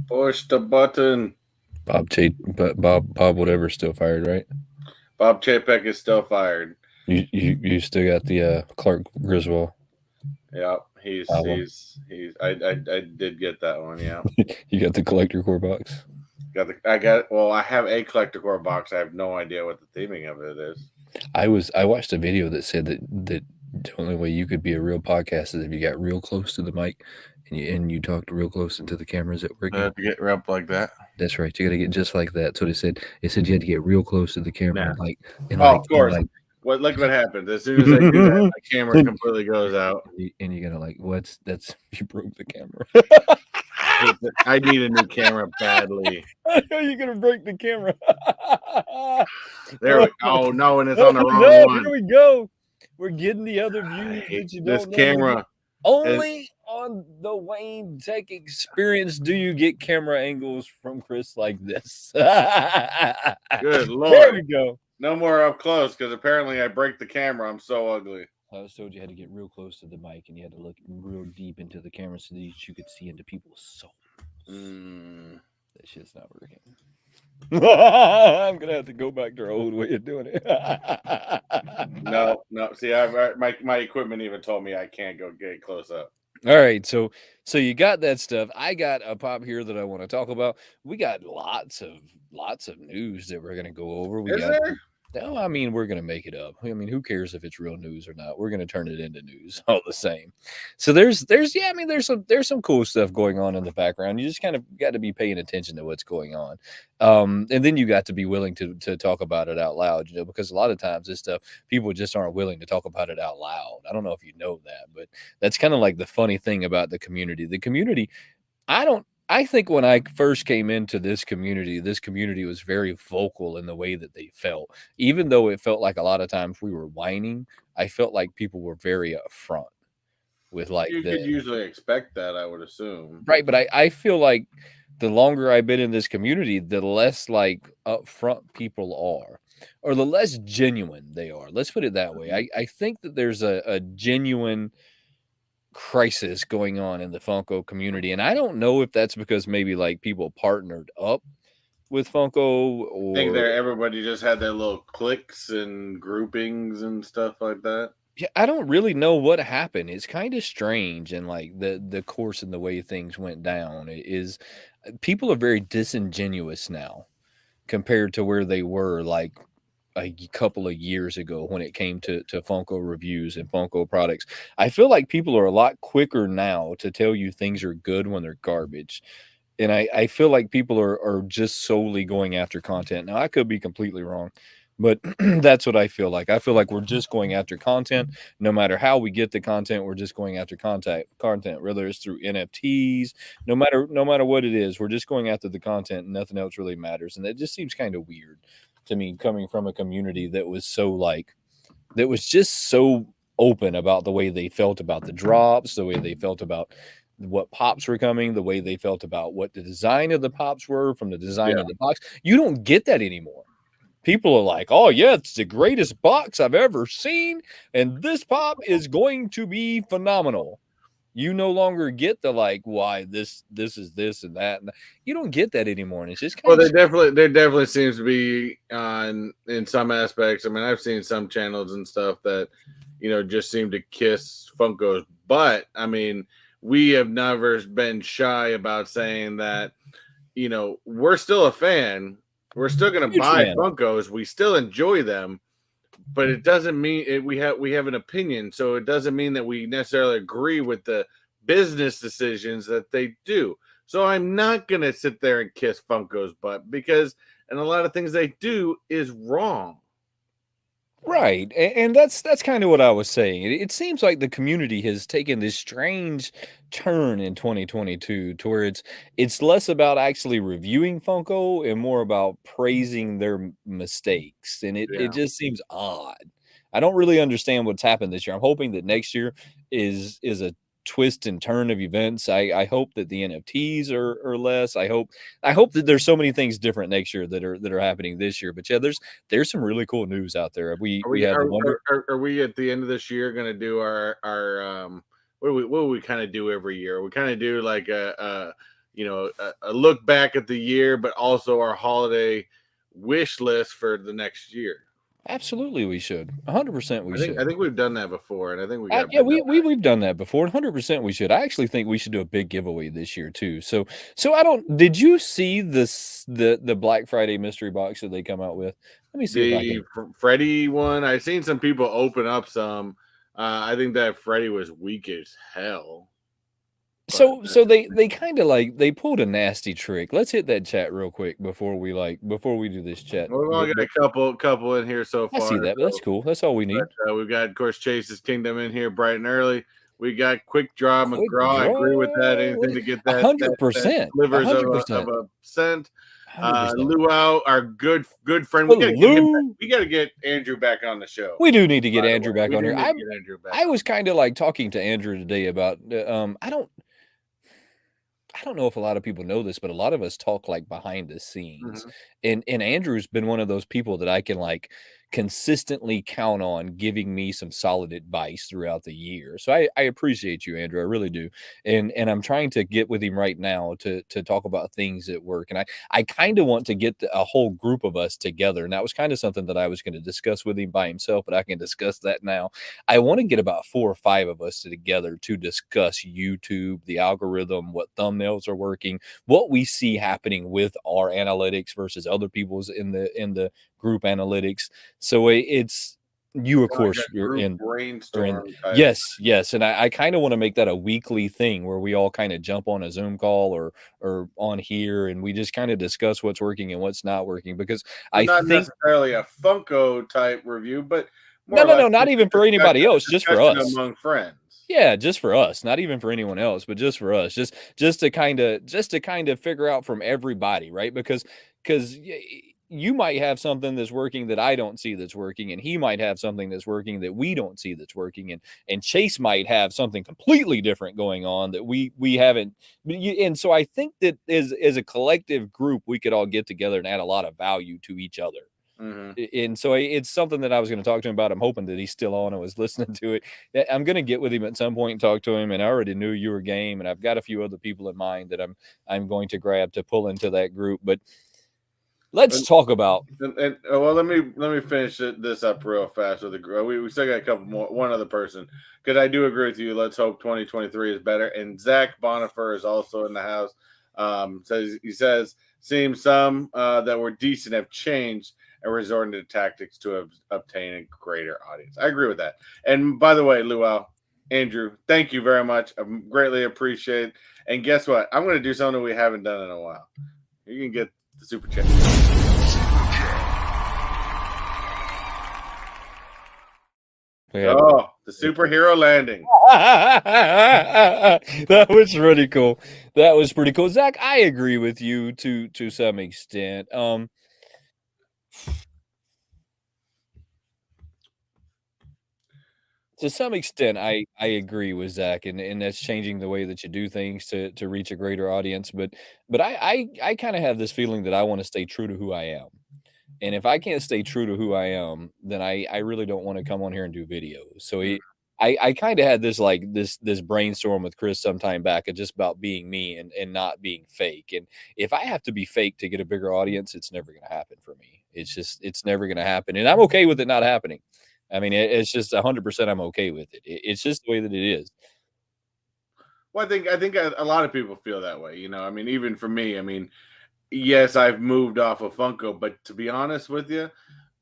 Push the button. Bob, whatever, still fired, right? Bob Chapek is still fired. You still got the Clark Griswold Yeah, he's album. he's he's. I did get that one. Yeah, You got the collector core box. Well, I have a collector core box. I have no idea what the theming of it is. I watched a video that said that the only way you could be a real podcast is if you got real close to the mic and you talked real close into the cameras at I working. have to get up like that. That's right. You got to get just like that. So they said. It said you had to get real close to the camera, Nah. and Oh, like of and course. like Look what happens. As soon as I do that, my camera completely goes out. and you gotta like what's that's you broke the camera. I need a new camera badly. I know you're gonna break the camera. There we. Oh no, and it's Oh on the wrong no, one. here we go. We're getting the other I views hate that you this don't normally get. camera. Only on the WayneTech Experience do you get camera angles from Chris like this. Good There lord. we go. No more up close because apparently I break the camera. I'm so ugly. I was told you had to get real close to the mic and you had to look real deep into the camera so that you could see into people's souls. That shit's not working. I'm gonna have to go back to our old way of doing it. No. See, my equipment even told me I can't go get close up. All right, so you got that stuff. I got a pop here that I want to talk about. We got lots of news that we're gonna go over. We Is got there? no, I mean we're gonna make it up. I mean, who cares if it's real news or not? We're gonna turn it into news all the same. So there's yeah, I mean there's some cool stuff going on in the background. You just kind of got to be paying attention to what's going on, and then you got to be willing to talk about it out loud. You know, because a lot of times this stuff people just aren't willing to talk about it out loud. I don't know if you know that, but that's kind of like the funny thing about the community. The community, I don't. I think when I first came into this community was very vocal in the way that they felt. Even though it felt like a lot of times we were whining, I felt like people were very upfront with like You the could usually expect that, I would assume. right. But I feel like the longer I've been in this community, the less like upfront people are, or the less genuine they are. Let's put it that way. I think that there's a genuine crisis going on in the Funko community. And I don't know if that's because maybe like people partnered up with Funko I think or there everybody just had their little cliques and groupings and stuff like that. yeah, I don't really know what happened. It's kind of strange and like the course and the way things went down is people are very disingenuous now compared to where they were like a couple of years ago when it came to Funko reviews and Funko products. I feel like people are a lot quicker now to tell you things are good when they're garbage. And I feel like people are just solely going after content. Now, I could be completely wrong, but that's what I feel like. I feel like we're just going after content. No matter how we get the content, we're just going after content, whether it's through NFTs, no matter what it is, we're just going after the content and nothing else really matters. And that just seems kind of weird to me coming from a community that was so like that was just so open about the way they felt about the drops, the way they felt about what pops were coming, the way they felt about what the design of the pops were from the design Yeah. of the box. You don't get that anymore. People are like, "Oh yeah, it's the greatest box I've ever seen, and this pop is going to be phenomenal." You no longer get the like, "Why this is this and that," and you don't get that anymore, and it's just Well, kind of there definitely seems to be on in some aspects. I mean, I've seen some channels and stuff that just seem to kiss Funko's butt. I mean, we have never been shy about saying that. We're still a fan. We're still going to huge buy fan. Funkos. We still enjoy them, but it doesn't mean we have an opinion. So it doesn't mean that we necessarily agree with the business decisions that they do. So I'm not going to sit there and kiss Funko's butt because and a lot of things they do is wrong. Right. And that's kind of what I was saying. It seems like the community has taken this strange turn in 2022 to where it's less about actually reviewing Funko and more about praising their mistakes. And it Yeah. just seems odd. I don't really understand what's happened this year. I'm hoping that next year is a twist and turn of events. I hope that the NFTs are less. I hope that there's so many things different next year that are happening this year. But yeah, there's some really cool news out there. Are We we have the are, Wonder. are we at the end of this year going to do our what do we kind of do every year? We kind of do like a a look back at the year, but also our holiday wish list for the next year. Absolutely, we should. 100% we should. I think we've done that before, and I think we got Yeah, we've done that before. 100% we should. I actually think we should do a big giveaway this year too. So I don't. Did you see the Black Friday mystery box that they come out with? Let me see if I the can. Freddy one. I've seen some people open up some. I think that Freddy was weak as hell. So they kind of like they pulled a nasty trick. Let's hit that chat real quick before we do this chat. We've only got a couple in here so I far. see that, but that's cool. That's all we need. But, we've got, of course, Chase's Kingdom in here bright and early. We got Quick Draw Quick McGraw. I agree with that. Draw. Anything to get that 100%. slivers of 100%. a cent. 100%. Luau, our good friend. We gotta get Andrew back on the show. We do need to get Andrew back on here. I was kind of like talking to Andrew today about I don't know if a lot of people know this, but a lot of us talk like behind the scenes. And Andrew's been one of those people that I can like consistently count on giving me some solid advice throughout the year. So I appreciate you, Andrew. I really do. And I'm trying to get with him right now to talk about things at work. And I kind of want to get a whole group of us together. And that was kind of something that I was going to discuss with him by himself, but I can discuss that now. I want to get about 4 or 5 of us together to discuss YouTube, the algorithm, what thumbnails are working, what we see happening with our analytics versus other people's in the group analytics. So it's you, of course, you're in brainstorm. Yes. And I kind of want to make that a weekly thing where we all kind of jump on a Zoom call or on here and we just kind of discuss what's working and what's not working, because I not think necessarily a Funko type review, but no, not even for anybody else, just for us among friends. Yeah, just for us, not even for anyone else, but just for us, just to kind of figure out from everybody, right? Because you might have something that's working that I don't see that's working, and he might have something that's working that we don't see that's working, and Chase might have something completely different going on that we haven't. And so I think that as a collective group, we could all get together and add a lot of value to each other. And so it's something that I was going to talk to him about. I'm hoping that he's still on and was listening to it. I'm going to get with him at some point and talk to him. And I already knew you were game, and I've got a few other people in mind that I'm going to grab to pull into that group. But let's talk about. Well, let me finish this up real fast with the group. We still got a couple more. One other person, because I do agree with you. Let's hope 2023 is better. And Zach Bonifer is also in the house. He says seems some that were decent have changed and resorting to tactics to obtain a greater audience. I agree with that. And by the way, Luau, Andrew, thank you very much. I greatly appreciate it. And guess what? I'm going to do something we haven't done in a while. You can get the super chat. Oh, the superhero landing. That was pretty cool. That was pretty cool. Zach, I agree with you to some extent. To some extent, I agree with Zach, and that's changing the way that you do things to reach a greater audience. But I kind of have this feeling that I want to stay true to who I am. And if I can't stay true to who I am, then I really don't want to come on here and do videos. So I kind of had this like this brainstorm with Chris some time back of just about being me and not being fake. And if I have to be fake to get a bigger audience, it's never going to happen for me. It's never going to happen. And I'm okay with it not happening. I mean, it's just 100% I'm okay with it. It's just the way that it is. Well, I think a lot of people feel that way. You know, I mean, even for me, I mean, yes, I've moved off of Funko, but to be honest with you,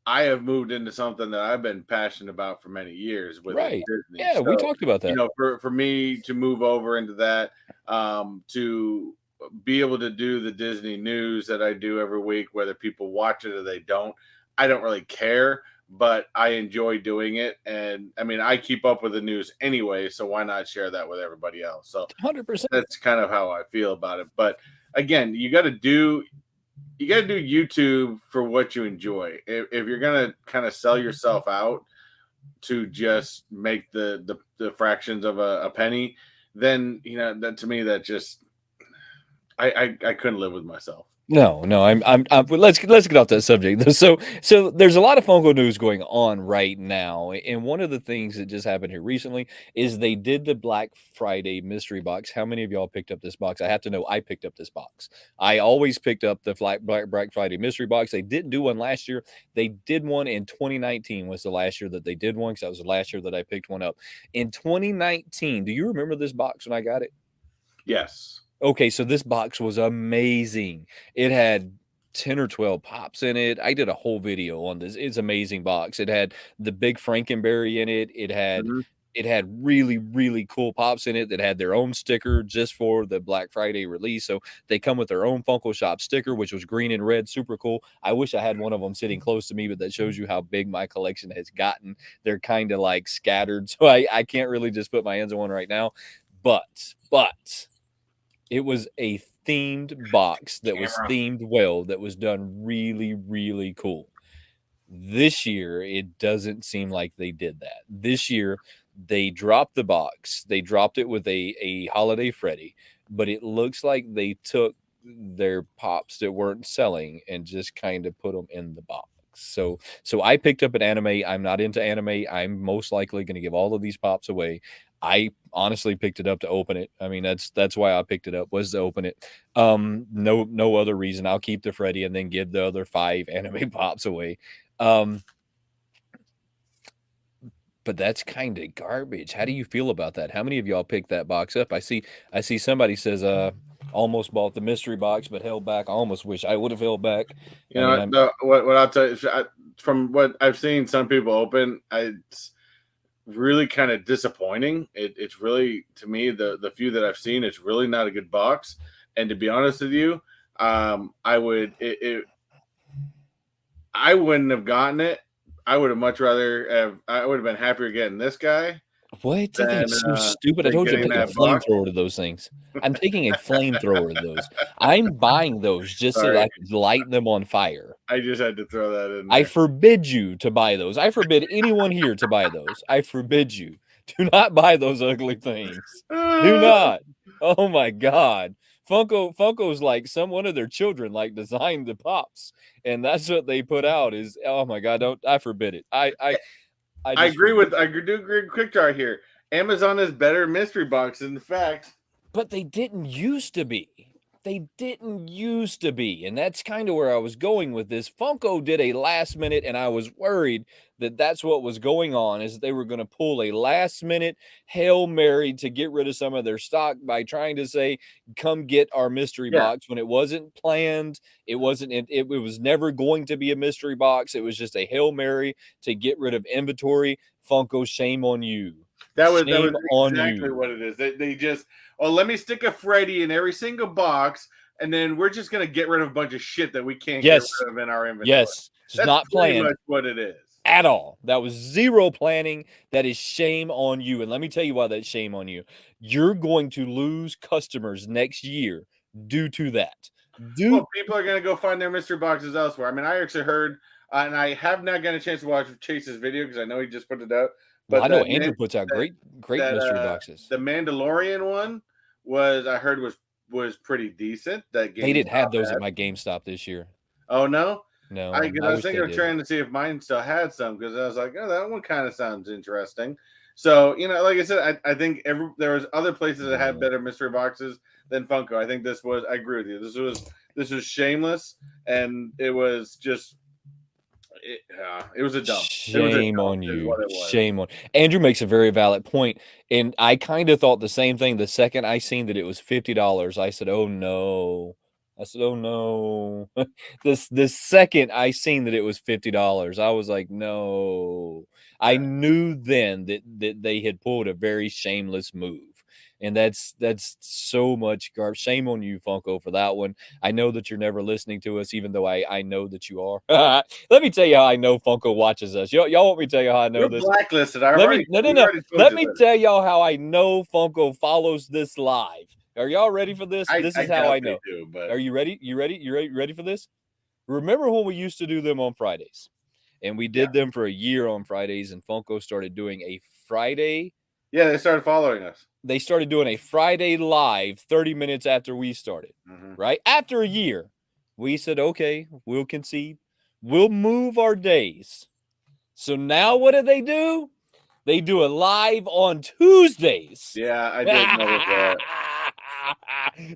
I have moved into something that I've been passionate about for many years with Right. Disney. Yeah, we talked about that. You know, for me to move over into that, to be able to do the Disney news that I do every week, whether people watch it or they don't, I don't really care, but I enjoy doing it. And I mean, I keep up with the news anyway, so why not share that with everybody else? So 100%. that's kind of how I feel about it. But again, you got to do YouTube for what you enjoy. If you're gonna kind of sell yourself out to just make the fractions of a penny, then you know that to me that just I couldn't live with myself. No, let's get off that subject. So there's a lot of Funko news going on right now, and one of the things that just happened here recently is they did the Black Friday mystery box. How many of y'all picked up this box? I have to know. I picked up this box. I always picked up the Black Friday mystery box. They didn't do one last year. They did one in 2019 was the last year that they did one, because that was the last year that I picked one up. In 2019, do you remember this box when I got it? Yes. Okay, so this box was amazing. It had 10 or 12 pops in it. I did a whole video on this. It's amazing box. It had the big Frankenberry in it. Mhm. It had really, really cool pops in it that had their own sticker just for the Black Friday release. So they come with their own Funko Shop sticker, which was green and red, super cool. I wish I had one of them sitting close to me, but that shows you how big my collection has gotten. They're kind of like scattered, so I can't really just put my hands on one right now. But it was a themed box that was Camera. themed well, that was done really, really cool. This year, it doesn't seem like they did that. This year, they dropped the box. They dropped it with a Holiday Freddy, but it looks like they took their pops that weren't selling and just kind of put them in the box. So I picked up an anime. I'm not into anime. I'm most likely going to give all of these pops away. I honestly picked it up to open it. I mean, that's why I picked it up, was to open it. No other reason. I'll keep the Freddy and then give the other 5 anime pops away. Um, but that's kind of garbage. How do you feel about that? How many of y'all picked that box up? I see somebody says almost bought the mystery box but held back. I almost wish I would have held back. You know, what I'll tell you, from what I've seen some people open, it's really kind of disappointing. It's really, to me, the few that I've seen, it's really not a good box. And to be honest with you, I wouldn't have gotten it. I would have much rather have. I would have been happier getting this guy What? That than thing's so stupid. I than told you to getting take a that box. flamethrower to those things. I'm taking a flamethrower to those. I'm buying those just so that Sorry, I can light them on fire. I just had to throw that in I there. forbid you to buy those. I forbid anyone here to buy those. I forbid you. Do not buy those ugly things. Do not. Oh my God. Funko's like one of their children like designed the pops, and that's what they put out is, oh my God, I forbid it. I I just agree forbid. with I do agree with Quick Draw here. Amazon is better mystery box. In fact, But they didn't used to be. They didn't used to be. And that's kind of where I was going with this. Funko did a last minute, and I was worried that that's what was going on, is they were going to pull a last minute Hail Mary to get rid of some of their stock by trying to say, come get our mystery yeah, box, when it wasn't planned. It wasn't, it was never going to be a mystery box. It was just a Hail Mary to get rid of inventory. Funko, shame on you. that was Shame on exactly you. what it is. They just, oh, let me stick a Freddy in every single box, and then we're just gonna get rid of a bunch of shit that we can't get Yes. rid of in our inventory. Yes. It's That's not pretty planned much what it is. at all. That was zero planning. That is shame on you. And let me tell you why that's shame on you. You're going to lose customers next year due to that. Well, people are gonna go find their mystery boxes elsewhere. I mean, I actually heard, and I have not gotten a chance to watch Chase's video because I know he just put it out. Well, But I know Andrew puts out that great mystery boxes. the Mandalorian one was, I heard, was pretty decent. That They didn't GameStop have those had. at my GameStop this year. Oh no, No, because I I was wish thinking they of did. trying to see if mine still had some, because I was like, oh, that one kind of sounds interesting. So, like I said, I think there was other places that had better mystery boxes than Funko. I think this was. I agree with you. This was shameless, and it was just. It was a dump. It was a Shame dump, on is you. what it was. Shame on Andrew makes a very valid point. And I kind of thought the same thing the second I seen that it was $50. I said, oh no. I said, oh no. This second I seen that it was $50, I was like, no. I knew then that they had pulled a very shameless move. And that's so much garbage. Shame on you, Funko, for that one. I know that you're never listening to us, even though I know that you are. Let me tell you how I know Funko watches us. Y'all want me to tell you how I know You're this? blacklisted. No. We already told Let you me this. tell y'all how I know Funko follows this live. Are y'all ready for this? This I is how doubt I they know. do, but Are you ready? You ready? You ready for this? Remember when we used to do them on Fridays? And we yeah, did them for a year on Fridays, and Funko started doing a Friday. yeah, they started following us. They started doing a Friday live 30 minutes after we started, Mm-hmm. right? After a year. We said, okay, we'll concede. We'll move our days. So now what do? They do it live on Tuesdays. Yeah, I did notice that.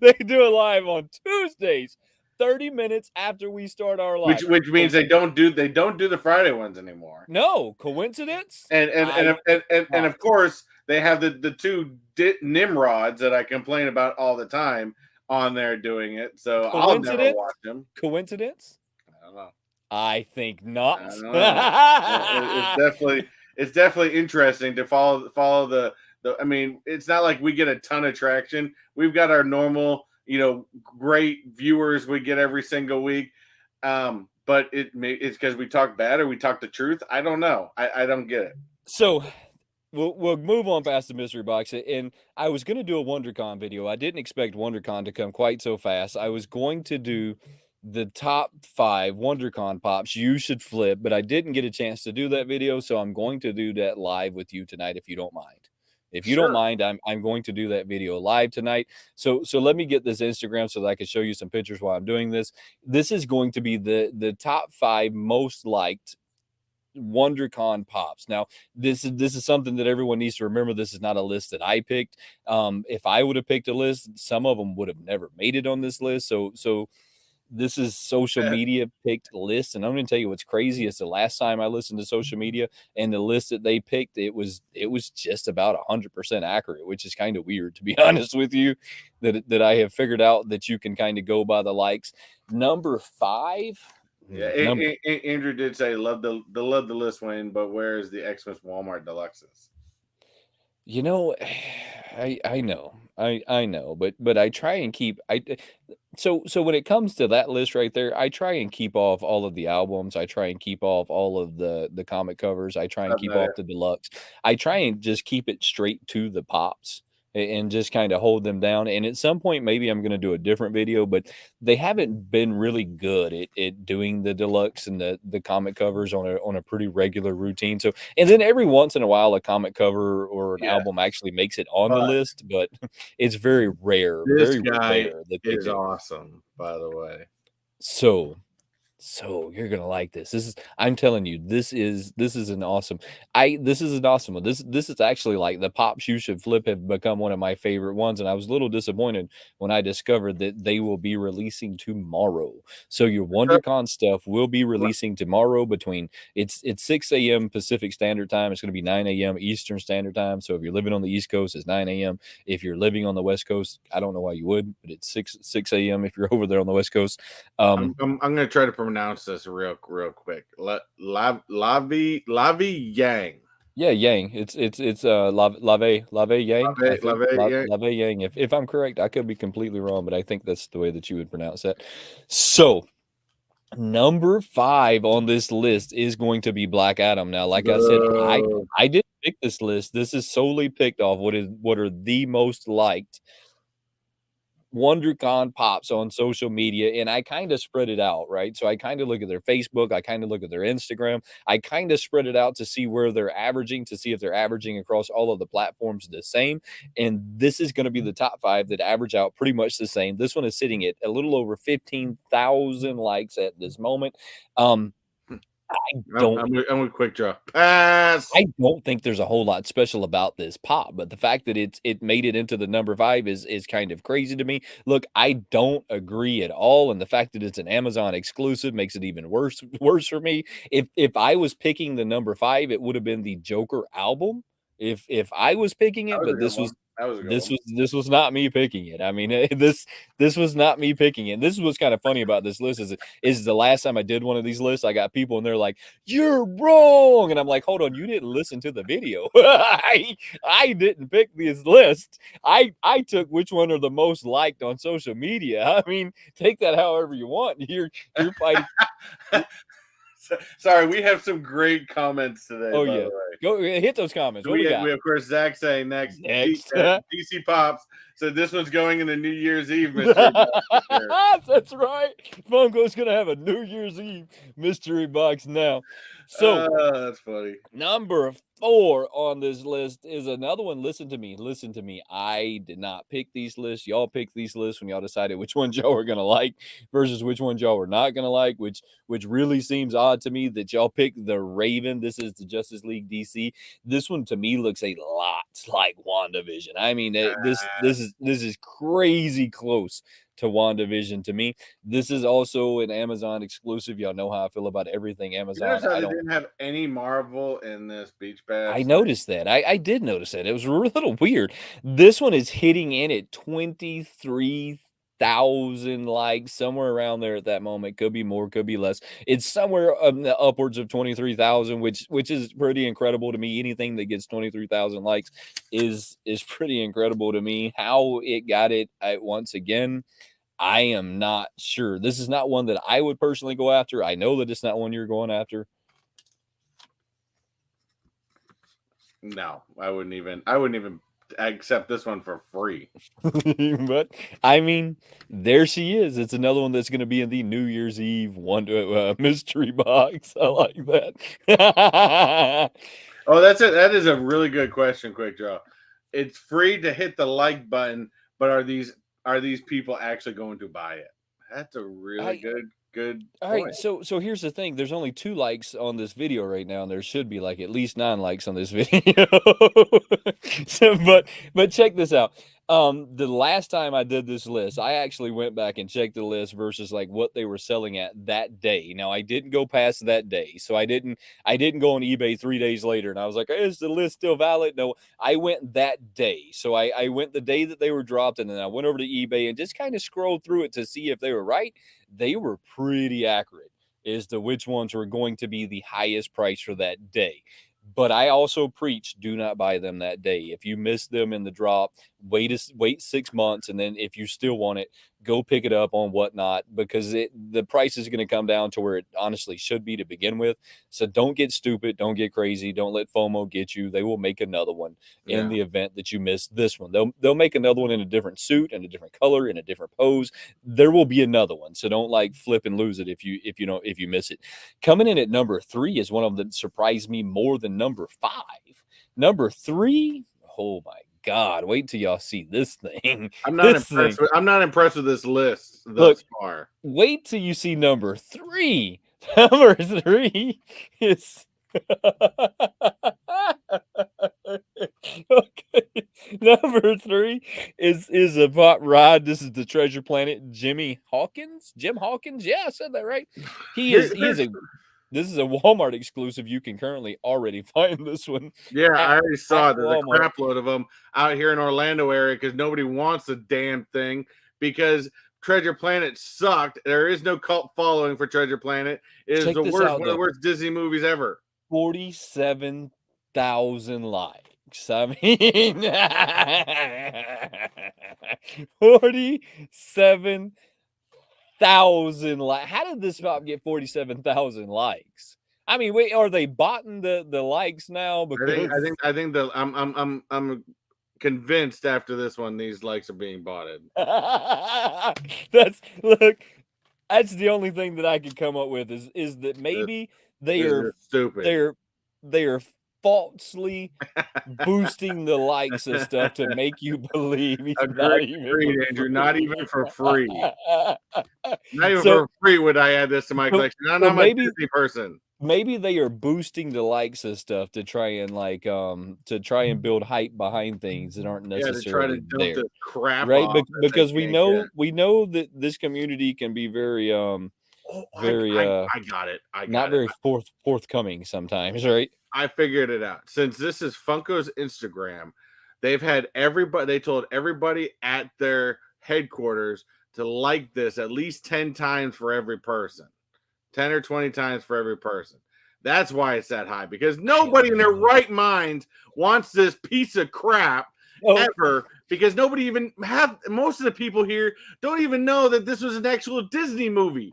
They do it live on Tuesdays, 30 minutes after we start our live. Which means they don't do the Friday ones anymore. No coincidence. And of course they have the two Nimrods that I complain about all the time on there doing it. So I'll never watch them. Coincidence? I don't know. I think not. I don't know. It's definitely interesting to follow the. I mean, it's not like we get a ton of traction. We've got our normal, great viewers we get every single week. But it's because we talk bad or we talk the truth. I don't know. I don't get it. So we'll move on past the mystery box. And I was going to do a WonderCon video. I didn't expect WonderCon to come quite so fast. I was going to do the top 5 WonderCon pops you should flip, but I didn't get a chance to do that video. So I'm going to do that live with you tonight, if you don't mind. If you don't mind, I'm going to do that video live tonight. So let me get this Instagram so that I can show you some pictures while I'm doing this. This is going to be the top 5 most liked WonderCon pops. Now, this is something that everyone needs to remember. This is not a list that I picked. If I would have picked a list, some of them would have never made it on this list. So this is social media picked list, and I'm going to tell you what's crazy is the last time I listened to social media and the list that they picked, it was just about 100% accurate, which is kind of weird, to be honest with you, that I have figured out that you can kind of go by the likes. Number 5. Yeah, Andrew did say love the list, Wayne, but where is the Xmas Walmart Deluxes? I know, but I try and keep so when it comes to that list right there, I try and keep off all of the albums. I try and keep off all of the comic covers. I try and keep off the deluxe. I try and just keep it straight to the pops and just kind of hold them down. And at some point, maybe I'm going to do a different video, but they haven't been really good at doing the deluxe and the comic covers on a pretty regular routine. So, and then every once in a while, a comic cover or an album actually makes it on the list, but it's very rare. This very guy rare that is awesome, by the way. So you're gonna like this. I'm telling you, this is an awesome. This is an awesome one. This is actually like the pops you should flip have become one of my favorite ones, and I was a little disappointed when I discovered that they will be releasing tomorrow. So your WonderCon stuff will be releasing tomorrow between it's 6 a.m. Pacific Standard Time. It's going to be 9 a.m. Eastern Standard Time. So if you're living on the East Coast, it's 9 a.m. If you're living on the West Coast, I don't know why you would, but it's 6 a.m. if you're over there on the West Coast. I'm going to try to pronounce this real quick. Lavi Yang. Yeah, Yang. It's Lave Yang. Lave Yang. If I'm correct, I could be completely wrong, but I think that's the way that you would pronounce that. So number 5 on this list is going to be Black Adam. Now, like I said, I didn't pick this list. This is solely picked off what are the most liked WonderCon pops on social media, and I kind of spread it out, right? So I kind of look at their Facebook, I kind of look at their Instagram, I kind of spread it out to see where they're averaging, to see if they're averaging across all of the platforms the same. And this is going to be the top 5 that average out pretty much the same. This one is sitting at a little over 15,000 likes at this moment. I'm a quick draw. Pass. I don't think there's a whole lot special about this pop, but the fact that it made it into the number 5 is kind of crazy to me. Look, I don't agree at all, and the fact that it's an Amazon exclusive makes it even worse for me. If I was picking the number 5, it would have been the Joker album. If I was picking it, but this was not me picking it. I mean, this was not me picking it. This is what's kind of funny about this list is the last time I did one of these lists, I got people and they're like, "You're wrong," and I'm like, "Hold on, you didn't listen to the video. I didn't pick this list. I took which one are the most liked on social media. I mean, take that however you want. You're fighting." Sorry, we have some great comments today. Oh, yeah. Go hit those comments. What do we got? We, of course, Zach saying next. DC Pops. So this one's going in the New Year's Eve mystery box. That's right. Funko's gonna have a New Year's Eve mystery box now. So That's funny. number 4 on this list is another one. Listen to me. Listen to me. I did not pick these lists. Y'all picked these lists when y'all decided which ones y'all were gonna like versus which ones y'all were not gonna like. Which really seems odd to me that y'all picked the Raven. This is the Justice League DC. This one to me looks a lot like WandaVision. I mean, this is crazy close to WandaVision to me. This is also an Amazon exclusive. Y'all know how I feel about everything Amazon. Notice how they didn't have any Marvel in this Beach Bass? I noticed that. I did notice that. It was a little weird. This one is hitting in at 23,000 likes, somewhere around there at that moment. Could be more, could be less. It's somewhere upwards of 23,000, which is pretty incredible to me. Anything that gets 23,000 likes is pretty incredible to me. How it got it once again, I am not sure. This is not one that I would personally go after. I know that it's not one you're going after. No, I wouldn't even accept this one for free. But I mean, there she is. It's another one that's going to be in the New Year's Eve mystery box. I like that. Oh, that's it. That is a really good question, Quick Draw. It's free to hit the like button, but are these people actually going to buy it? That's a really good all point. right, so here's the thing. There's only 2 likes on this video right now, and there should be like at least 9 likes on this video. So, but check this out. The last time I did this list, I actually went back and checked the list versus like what they were selling at that day. Now I didn't go past that day, so I didn't go on eBay 3 days later and I was like, is the list still valid? No, I went that day. So I went the day that they were dropped, and then I went over to eBay and just kind of scrolled through it to see if they were right. They were pretty accurate as to which ones were going to be the highest price for that day. But I also preach, do not buy them that day. If you miss them in the drop, wait 6 months, and then if you still want it, go pick it up on Whatnot, because the price is going to come down to where it honestly should be to begin with. So don't get stupid, don't get crazy, don't let FOMO get you. They will make another one in the event that you miss this one. They'll make another one in a different suit, in a different color, in a different pose. There will be another one. So don't like flip and lose it if you miss it. Coming in at number 3 is one of them that surprised me more than number 5. Number 3, oh my God, wait till y'all see this thing. I'm not impressed with this list thus far. Wait till you see number 3. Number 3 is okay. Number 3 is a hot rod. This is the Treasure Planet Jim Hawkins. Yeah, I said that right. This is a Walmart exclusive. You can currently already find this one. Yeah, I already saw it. There's a crap load of them out here in Orlando area because nobody wants the damn thing because Treasure Planet sucked. There is no cult following for Treasure Planet. It is one of the worst Disney movies ever. 47,000 likes. I mean, 47,000 likes. How did this pop get 47,000 likes? I mean, wait, are they botting the likes now? Because I think that I'm convinced after this one these likes are being botted. That's the only thing that I could come up with is that maybe they are stupid. They are falsely boosting the likes and stuff to make you believe he's Agreed, Andrew. Not even for free. Not even for free would I add this to my collection. I'm not a Disney person. Maybe they are boosting the likes and stuff to try and build hype behind things that aren't necessarily to try to dump the crap right? off Because we know that this community can be very I got it. Not very forthcoming sometimes, right? I figured it out. Since this is Funko's Instagram, they've had everybody. They told everybody at their headquarters to like this at least 10 times for every person. 10 or 20 times for every person. That's why it's that high, because nobody in their right mind wants this piece of crap ever, because nobody even most of the people here don't even know that this was an actual Disney movie.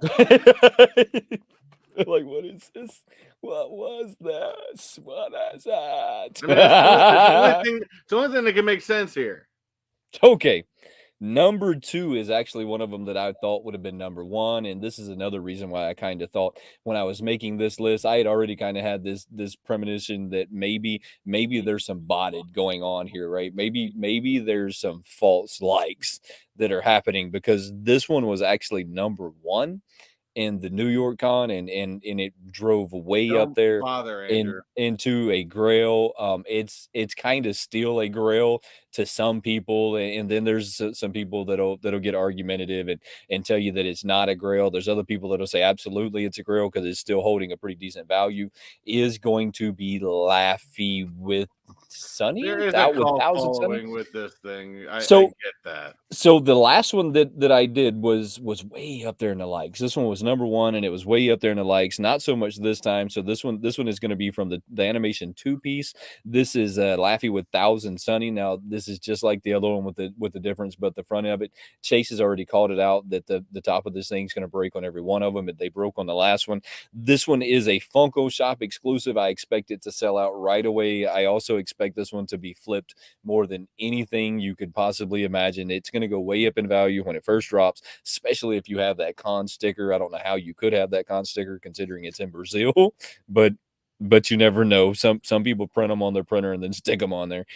Like, what is this? What was this? What is that? I mean, it's the only thing that can make sense here. Okay. Number 2 is actually one of them that I thought would have been number 1, and this is another reason why I kinda thought when I was making this list, I had already kinda had this premonition that maybe there's some botted going on here, right? Maybe there's some false likes that are happening because this one was actually number 1 in the New York Con, and it drove way up Don't there bother, Andrew. into a grail. It's kind of still a grail to some people, and then there's some people that'll get argumentative and tell you that it's not a grail. There's other people that'll say absolutely it's a grail because it's still holding a pretty decent value. Is going to be Laffy with There Sunny is a out with cult Thousand Sunny. following with this thing. I So get that. so the last one that I did was way up there in the likes. This one was number 1, and it was way up there in the likes. Not so much this time. So this one is going to be from the animation 2-piece. This is Laffy with Thousand Sunny. Now this is just like the other one with the difference, but the front of it. Chase has already called it out that the top of this thing is going to break on every one of them. They broke on the last one. This one is a Funko Shop exclusive. I expect it to sell out right away. I also expect this one to be flipped more than anything you could possibly imagine. It's going to go way up in value when it first drops, especially if you have that con sticker. I don't know how you could have that con sticker considering it's in Brazil, but you never know. Some people print them on their printer and then stick them on there.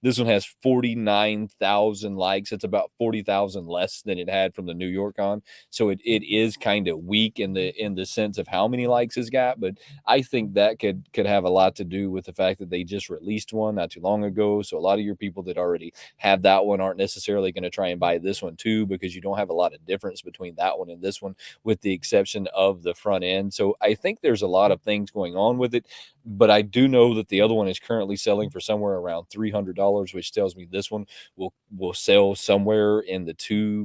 This one has 49,000 likes. It's about 40,000 less than it had from the New York Con, so it is kind of weak in the sense of how many likes it's got. But I think that could have a lot to do with the fact that they just released one not too long ago. So a lot of your people that already have that one aren't necessarily going to try and buy this one too, because you don't have a lot of difference between that one and this one, with the exception of the front end. So I think there's a lot of things going on with it, but I do know that the other one is currently selling for somewhere around $300, which tells me this one will sell somewhere in the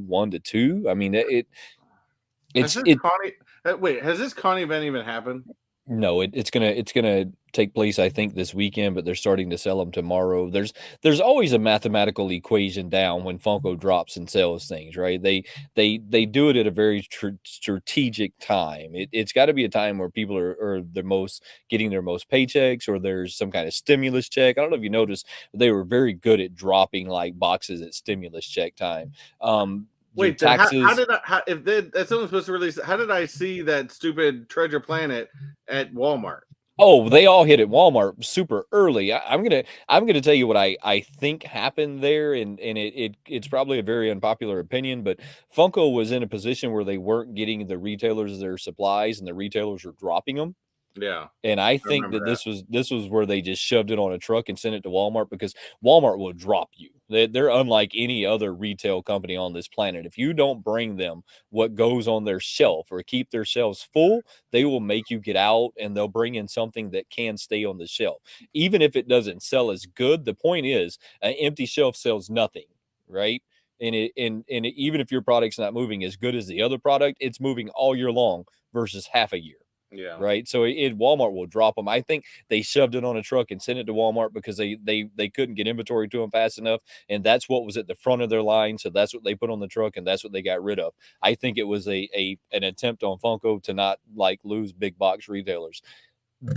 1 to 2. I mean, Has this it Connie? Wait, has this Connie event even happened? no, it's gonna take place, I think, this weekend, but they're starting to sell them tomorrow. There's always a mathematical equation down when Funko drops and sells things, right? They do it at a very strategic time. It's got to be a time where people are the most getting their most paychecks, or there's some kind of stimulus check. I don't know if you noticed, but they were very good at dropping like boxes at stimulus check time. Your Wait, then how taxes. did I? If that's someone supposed to release, how did I see that stupid Treasure Planet at Walmart? Oh, they all hit at Walmart super early. I'm gonna tell you what I think happened there, and it's probably a very unpopular opinion, but Funko was in a position where they weren't getting the retailers their supplies, and the retailers were dropping them. Yeah, And I I think remember that that. this was where they just shoved it on a truck and sent it to Walmart, because Walmart will drop you. They're unlike any other retail company on this planet. If you don't bring them what goes on their shelf or keep their shelves full, they will make you get out, and they'll bring in something that can stay on the shelf. Even if it doesn't sell as good, the point is an empty shelf sells nothing, right? Even if your product's not moving as good as the other product, it's moving all year long versus half a year, Yeah, right? So Walmart will drop them. I think they shoved it on a truck and sent it to Walmart because they couldn't get inventory to them fast enough, and that's what was at the front of their line. So that's what they put on the truck, and that's what they got rid of. I think it was an attempt on Funko to not like lose big box retailers,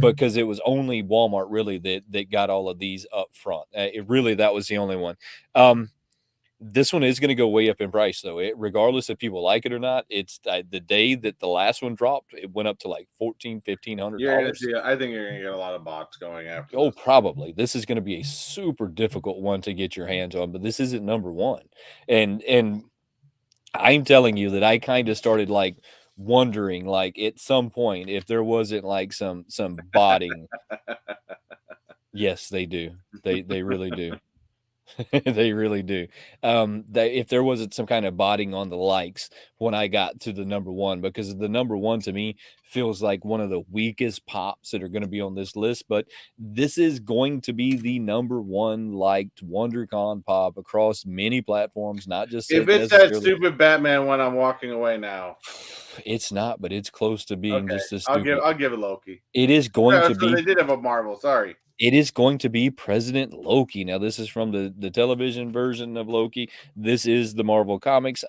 because it was only Walmart really that got all of these up front. That was the only one. This one is going to go way up in price, though. Regardless if people like it or not, it's the day that the last one dropped, it went up to like $1,400-$1,500. I think you're gonna get a lot of bots going after Oh, this. probably. This is going to be a super difficult one to get your hands on, but this isn't number one. And I'm telling you that I kind of started like wondering, like at some point, if there wasn't like some botting. Yes, they do. They really do. They really do. That if there wasn't some kind of botting on the likes when I got to the number one, because the number one to me feels like one of the weakest pops that are going to be on this list. But this is going to be the number one liked WonderCon pop across many platforms, not just If it's that necessarily. stupid Batman one, I'm walking away now. It's not, but it's close to being Okay, just as stupid. I'll give it Loki. It is going to So be they did have a Marvel. Sorry. It is going to be President Loki. Now, this is from the television version of Loki. This is the Marvel Comics.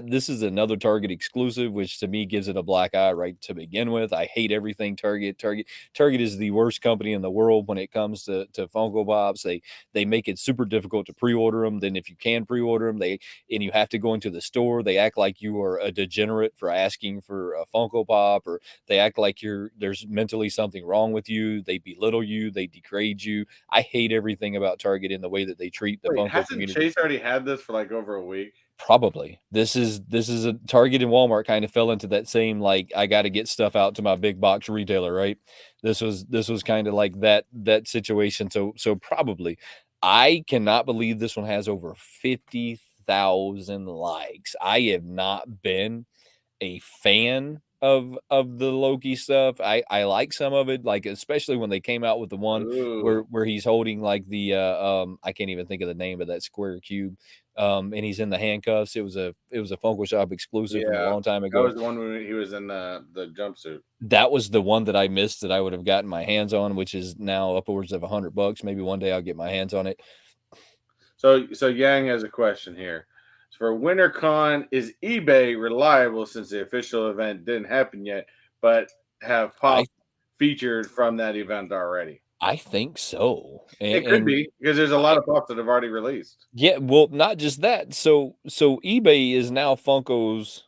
this is another Target exclusive, which to me gives it a black eye right to begin with. I hate everything Target. Target is the worst company in the world when it comes to Funko Pops. They make it super difficult to pre-order them. Then if you can pre-order them, and you have to go into the store, they act like you are a degenerate for asking for a Funko Pop, or they act like there's mentally something wrong with you. They belittle you. They degrade you. I hate everything about Target in the way that they treat the Wait, Funko hasn't community. Chase already had this for like over a week? Probably. This is a Target and Walmart kind of fell into that same, like, I got to get stuff out to my big box retailer, right? This was kind of like that situation. So probably. I cannot believe this one has over 50,000 likes. I have not been a fan of the Loki stuff. I like some of it, like especially when they came out with the one Ooh, where he's holding like the I can't even think of the name of that square cube. And he's in the handcuffs. It was a Funko Shop exclusive from a yeah. long time That ago. was the one when he was in the jumpsuit. That was the one that I missed that I would have gotten my hands on, which is now upwards of $100. Maybe one day I'll get my hands on it. So Yang has a question here. For WinterCon, is eBay reliable since the official event didn't happen yet, but have I pop featured from that event already? I think so. It could And be because there's a lot of pops that have already released. yeah, well, not just that. So eBay is now Funko's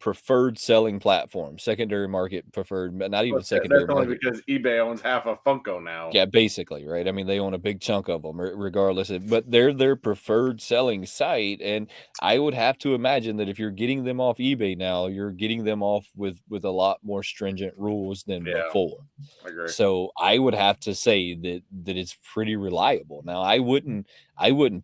preferred selling platform, secondary market preferred, but not even But secondary that's only market. because eBay owns half of Funko now. Yeah, basically, right? I mean, they own a big chunk of them, regardless. But they're their preferred selling site, and I would have to imagine that if you're getting them off eBay now, you're getting them off with a lot more stringent rules than Yeah, before. I agree. So I would have to say that it's pretty reliable. Now I wouldn't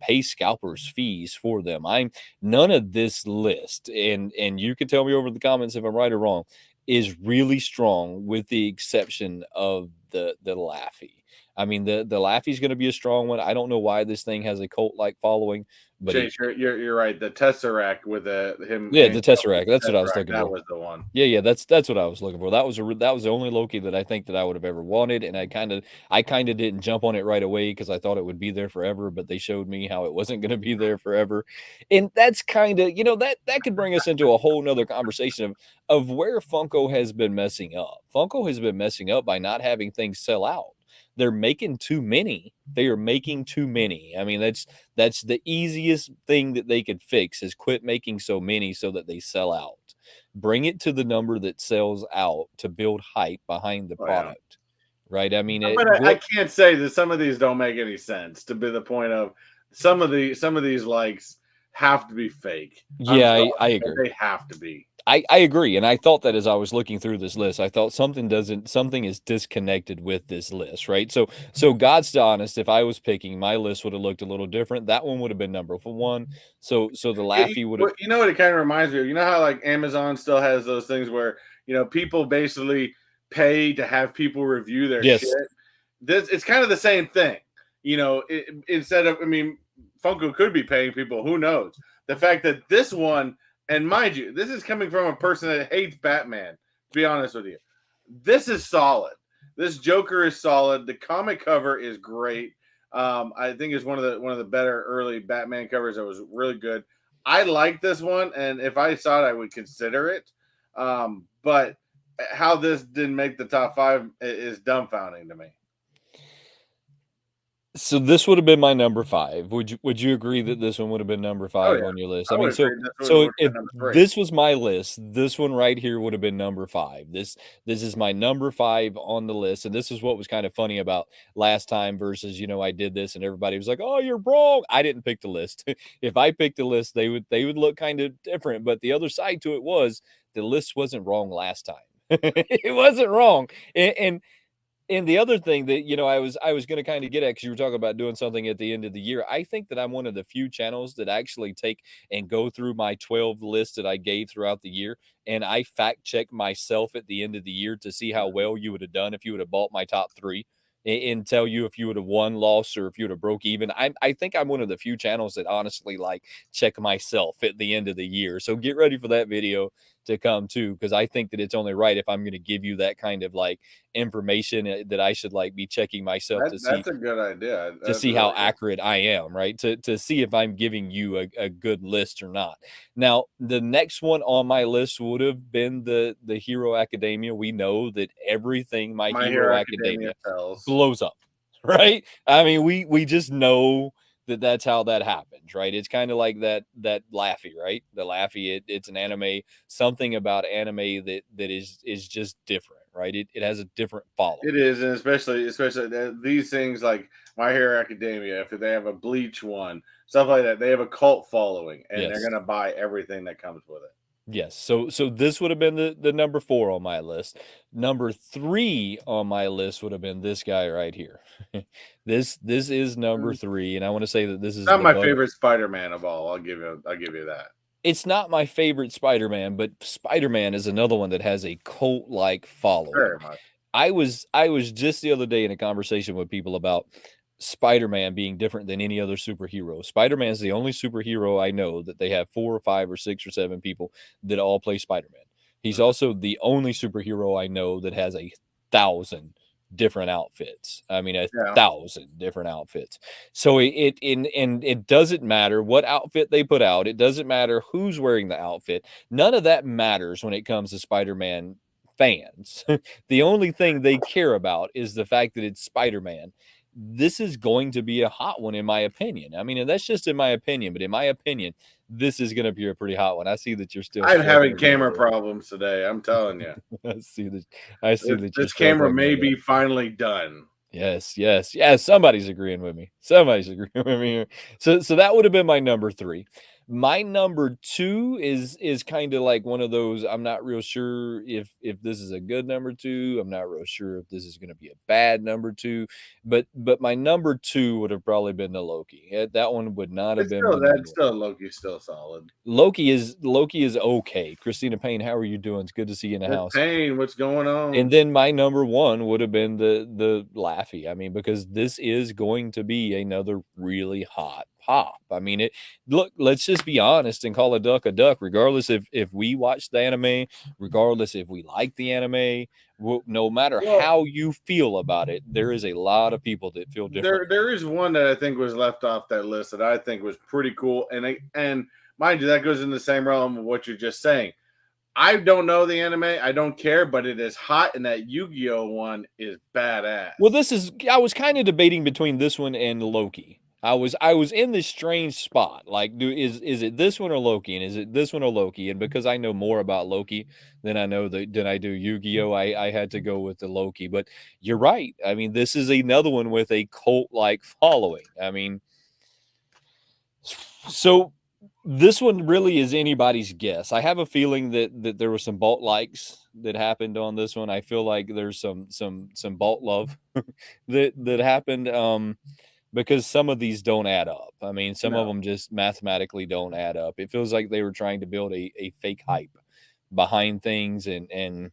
pay scalpers fees for them. I'm none of this list, and you can tell me over the comments if I'm right or wrong, is really strong with the exception of the Laffy. I mean the Laffy is going to be a strong one. I don't know why this thing has a cult like following, but Chase, you're right. The Tesseract with him yeah, the handcuffed with Tesseract. the That's what I was Tesseract, looking that for. was the one. Yeah, that's what I was looking for. That was the only Loki that I think that I would have ever wanted, and I kind of didn't jump on it right away because I thought it would be there forever, but they showed me how it wasn't going to be there forever, and that's kind of that could bring us into a whole nother conversation of where Funko has been messing up. Funko has been messing up by not having things sell out. They're making too many. They are making too many. I mean, that's the easiest thing that they could fix is quit making so many so that they sell out. Bring it to the number that sells out to build hype behind the Oh yeah. product, right? I mean, But I can't say that some of these don't make any sense to be the point of some of these likes have to be fake. I'm yeah, sorry, I but agree. they have to be. I agree, and I thought that as I was looking through this list, I thought something is disconnected with this list, right? So God's honest, if I was picking, my list would have looked a little different. That one would have been number for one. So the Laffy would have. You know what it kind of reminds me of? You know how like Amazon still has those things where people basically pay to have people review their shit. Yes. This it's kind of the same thing. Instead of Funko could be paying people. Who knows? The fact that this one, and mind you, this is coming from a person that hates Batman. To be honest with you, this is solid. This Joker is solid. The comic cover is great. I think it's one of the better early Batman covers that was really good. I like this one, and if I saw it, I would consider it. But how this didn't make the top five is dumbfounding to me. So this would have been my number 5. Would you agree that this one would have been number Oh 5 yeah, on your list? I I mean, would so agree. That's what so would if have been number three. this was my list, this one right here would have been number 5. This is my number 5 on the list, and this is what was kind of funny about last time versus I did this and everybody was like, "Oh, you're wrong." I didn't pick the list. If I picked the list, they would look kind of different, but the other side to it was the list wasn't wrong last time. It wasn't wrong. And the other thing that I was going to kind of get at because you were talking about doing something at the end of the year. I think that I'm one of the few channels that actually take and go through my 12 list that I gave throughout the year, and I fact check myself at the end of the year to see how well you would have done if you would have bought my top 3 and tell you if you would have won, lost, or if you would have broke even. I think I'm one of the few channels that honestly like check myself at the end of the year. So get ready for that video to come too, because I think that it's only right if I'm going to give you that kind of like information that I should like be checking myself to see That's a good idea. That's how really good. accurate I am, right? To see if I'm giving you a good list or not. Now, the next one on my list would have been the Hero Academia. We know that everything My My Hero Hero Academia Academia tells. blows up, right? I mean, we just know that that's how that happens, right? It's kind of like that Laffy, right? The Laffy, it's an anime, something about anime that is just different, right? It has a different following. It is, and especially these things like My Hero Academia, if they have a Bleach one, stuff like that, they have a cult following, and they're Yes. gonna buy everything that comes with it. Yes. So this would have been the number 4 on my list. Number 3 on my list would have been this guy right here. This is number 3, and I want to say that this is Not the my bug. favorite Spider-Man of all. I'll give you that. It's not my favorite Spider-Man, but Spider-Man is another one that has a cult-like following. Very much. I was just the other day in a conversation with people about Spider-Man being different than any other superhero. Spider-Man is the only superhero I know that they have 4 or 5 or 6 or 7 people that all play Spider-Man. He's also the only superhero I know that has 1,000 different outfits. I mean, Yeah. 1,000 different outfits. So it doesn't matter what outfit they put out. It doesn't matter who's wearing the outfit. None of that matters when it comes to Spider-Man fans. The only thing they care about is the fact that it's Spider-Man. This is going to be a hot one, in my opinion. I mean, and that's just in my opinion, but in my opinion, this is going to be a pretty hot one. I see that you're still I'm having struggling camera with problems today. I'm telling you, it. I see that you're this camera struggling may with it. be finally done. Yes, yes, yes. Somebody's agreeing with me. Somebody's agreeing with me here. So that would have been my number 3. My number 2 is kind of like one of those. I'm not real sure if this is a good number 2. I'm not real sure if this is going to be a bad number 2. But my number 2 would have probably been the Loki. That one would not have been my number That's still Loki's still solid. Loki is okay. Christina Payne, how are you doing? It's good to see you in the Miss house. Payne, what's going on? And then my number 1 would have been the Laffy. I mean, because this is going to be another really hot pop. I mean, look, let's just be honest and call a duck, regardless if we watch the anime, regardless if we like the anime, no matter how you feel about it, there is a lot of people that feel different. There is one that I think was left off that list that I think was pretty cool, and mind you, that goes in the same realm of what you're just saying. I don't know the anime, I don't care, but it is hot, and that Yu-Gi-Oh one is badass. Well, I was kind of debating between this one and Loki. I was in this strange spot. Like, is it this one or Loki? And is it this one or Loki? And because I know more about Loki than I do Yu-Gi-Oh, I had to go with the Loki. But you're right. I mean, this is another one with a cult-like following. I mean, so this one really is anybody's guess. I have a feeling that there were some Bolt likes that happened on this one. I feel like there's some Bolt love that happened. Because some of these don't add up. I mean, some of them just mathematically don't add up. It feels like they were trying to build a fake hype behind things, and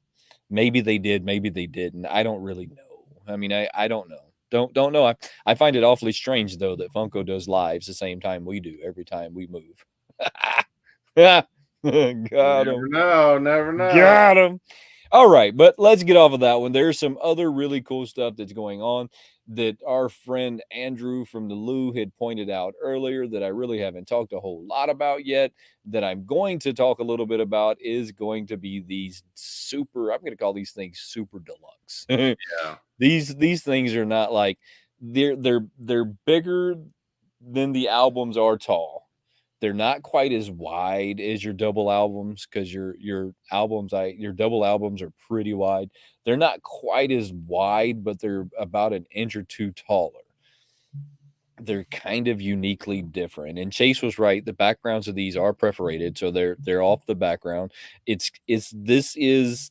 maybe they did, maybe they didn't. I don't really know. I mean, I don't know. Don't know. I find it awfully strange though that Funko does lives the same time we do every time we move. Got him. Never know. Got him. All right, but let's get off of that one. There's some other really cool stuff that's going on that our friend Andrew from the Lou had pointed out earlier that I really haven't talked a whole lot about yet. That I'm going to talk a little bit about is going to be these I'm going to call these things super deluxe. Yeah. These things are not like they're bigger than the albums are tall. They're not quite as wide as your double albums because your double albums are pretty wide. They're not quite as wide, but they're about an inch or two taller. They're kind of uniquely different. And Chase was right. The backgrounds of these are perforated, so they're off the background. This is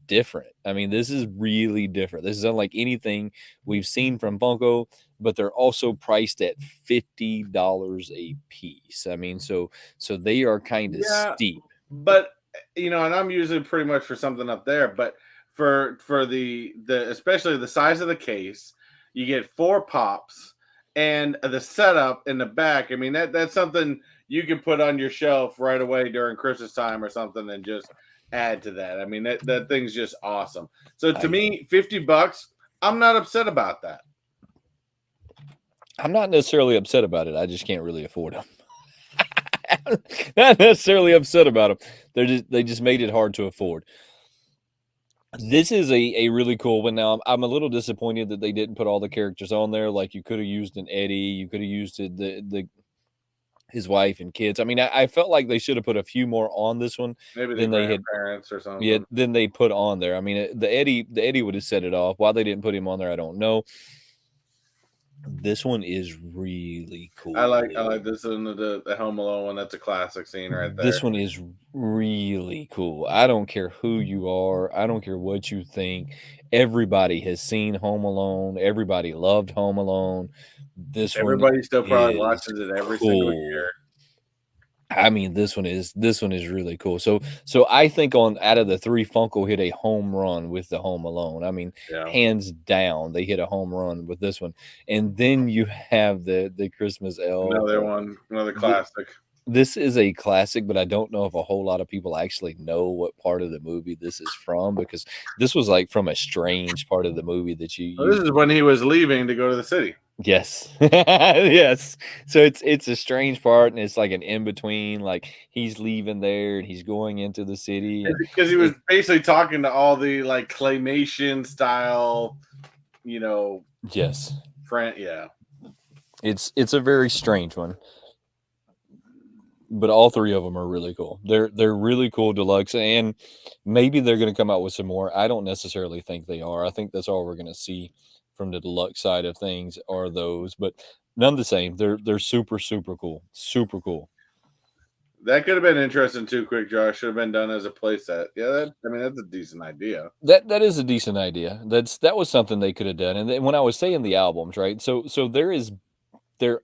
different. I mean, this is really different. This is unlike anything we've seen from Funko, but they're also priced at $50 a piece. I mean, so they are kind of steep. But and I'm usually pretty much for something up there, but for the especially the size of the case, you get 4 pops. And the setup in the back, I mean, that's something you can put on your shelf right away during Christmas time or something and just add to that. I mean, that thing's just awesome. So to me, $50, I'm not upset about that. I'm not necessarily upset about it. I just can't really afford them. Not necessarily upset about them. They just made it hard to afford. This is a really cool one. Now I'm a little disappointed that they didn't put all the characters on there. Like you could have used an Eddie, you could have used his wife and kids. I mean, I felt like they should have put a few more on this one Maybe the than they had. grandparents or something. Yeah, than they put on there. I mean, the Eddie would have set it off. Why they didn't put him on there, I don't know. This one is really cool. I like this one, the Home Alone one. That's a classic scene right there. This one is really cool. I don't care who you are. I don't care what you think. Everybody has seen Home Alone. Everybody loved Home Alone. Everybody still probably watches it every single year. I mean, this one is really cool. So I think out of the three, Funko hit a home run with the Home Alone. I mean, hands down, they hit a home run with this one. And then you have the Christmas Elf. Another classic. This is a classic, but I don't know if a whole lot of people actually know what part of the movie this is from, because this was like from a strange part of the movie that you. This is when he was leaving to go to the city. Yes. Yes. So it's a strange part, and it's like an in between, like he's leaving there and he's going into the city, because he was basically talking to all the like claymation style, yes, yeah. It's a very strange one, but all three of them are really cool. They're really cool deluxe, and maybe they're going to come out with some more. I don't necessarily think they are. I think that's all we're going to see from the deluxe side of things are those, but none the same. They're super cool. Super cool. That could have been interesting too. Quick Draw should have been done as a playset. Yeah, that's a decent idea. That is a decent idea. That was something they could have done. And then when I was saying the albums, right? So they're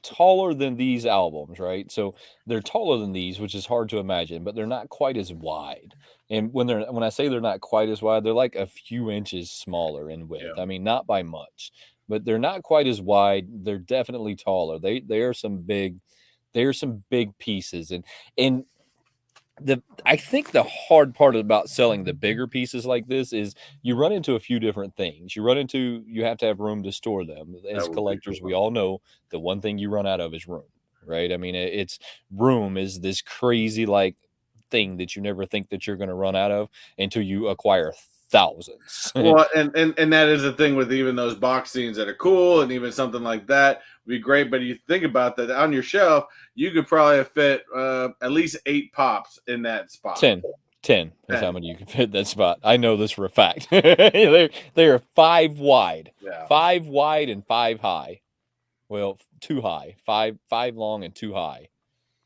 taller than these albums, right? So they're taller than these, which is hard to imagine, but they're not quite as wide. And when I say they're not quite as wide, they're like a few inches smaller in width. Yeah. I mean, not by much, but they're not quite as wide. They're definitely taller. They are some big pieces. And I think the hard part about selling the bigger pieces like this is you run into a few different things. You have to have room to store them. As collectors, we all know the one thing you run out of is room, right? I mean, it's room is this crazy like thing that you never think that you're going to run out of until you acquire thousands. Well, and that is the thing with even those box scenes that are cool, and even something like that would be great. But you think about that on your shelf, you could probably fit at least 8 pops in that spot. 10 is how many you can fit in that spot. I know this for a fact. They are 5 wide, 5 wide and 5 high. Well, 2 high, 5 long and 2 high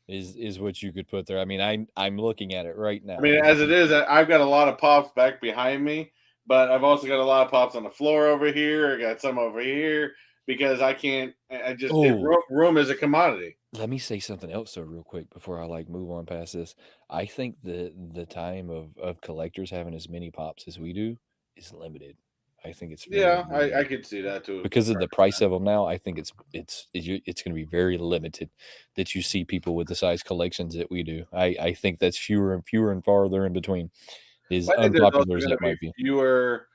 is what you could put there. I mean, I'm looking at it right now. I mean, as it is, I've got a lot of pops back behind me, but I've also got a lot of pops on the floor over here. I got some over here because room is a commodity. Let me say something else though real quick before I move on past this. I think the time of collectors having as many pops as we do is limited. I think it's I could see that too because of the price of them now. I think it's going to be very limited that you see people with the size collections that we do. I think that's fewer and farther in between. Is unpopular as that might be. Fewer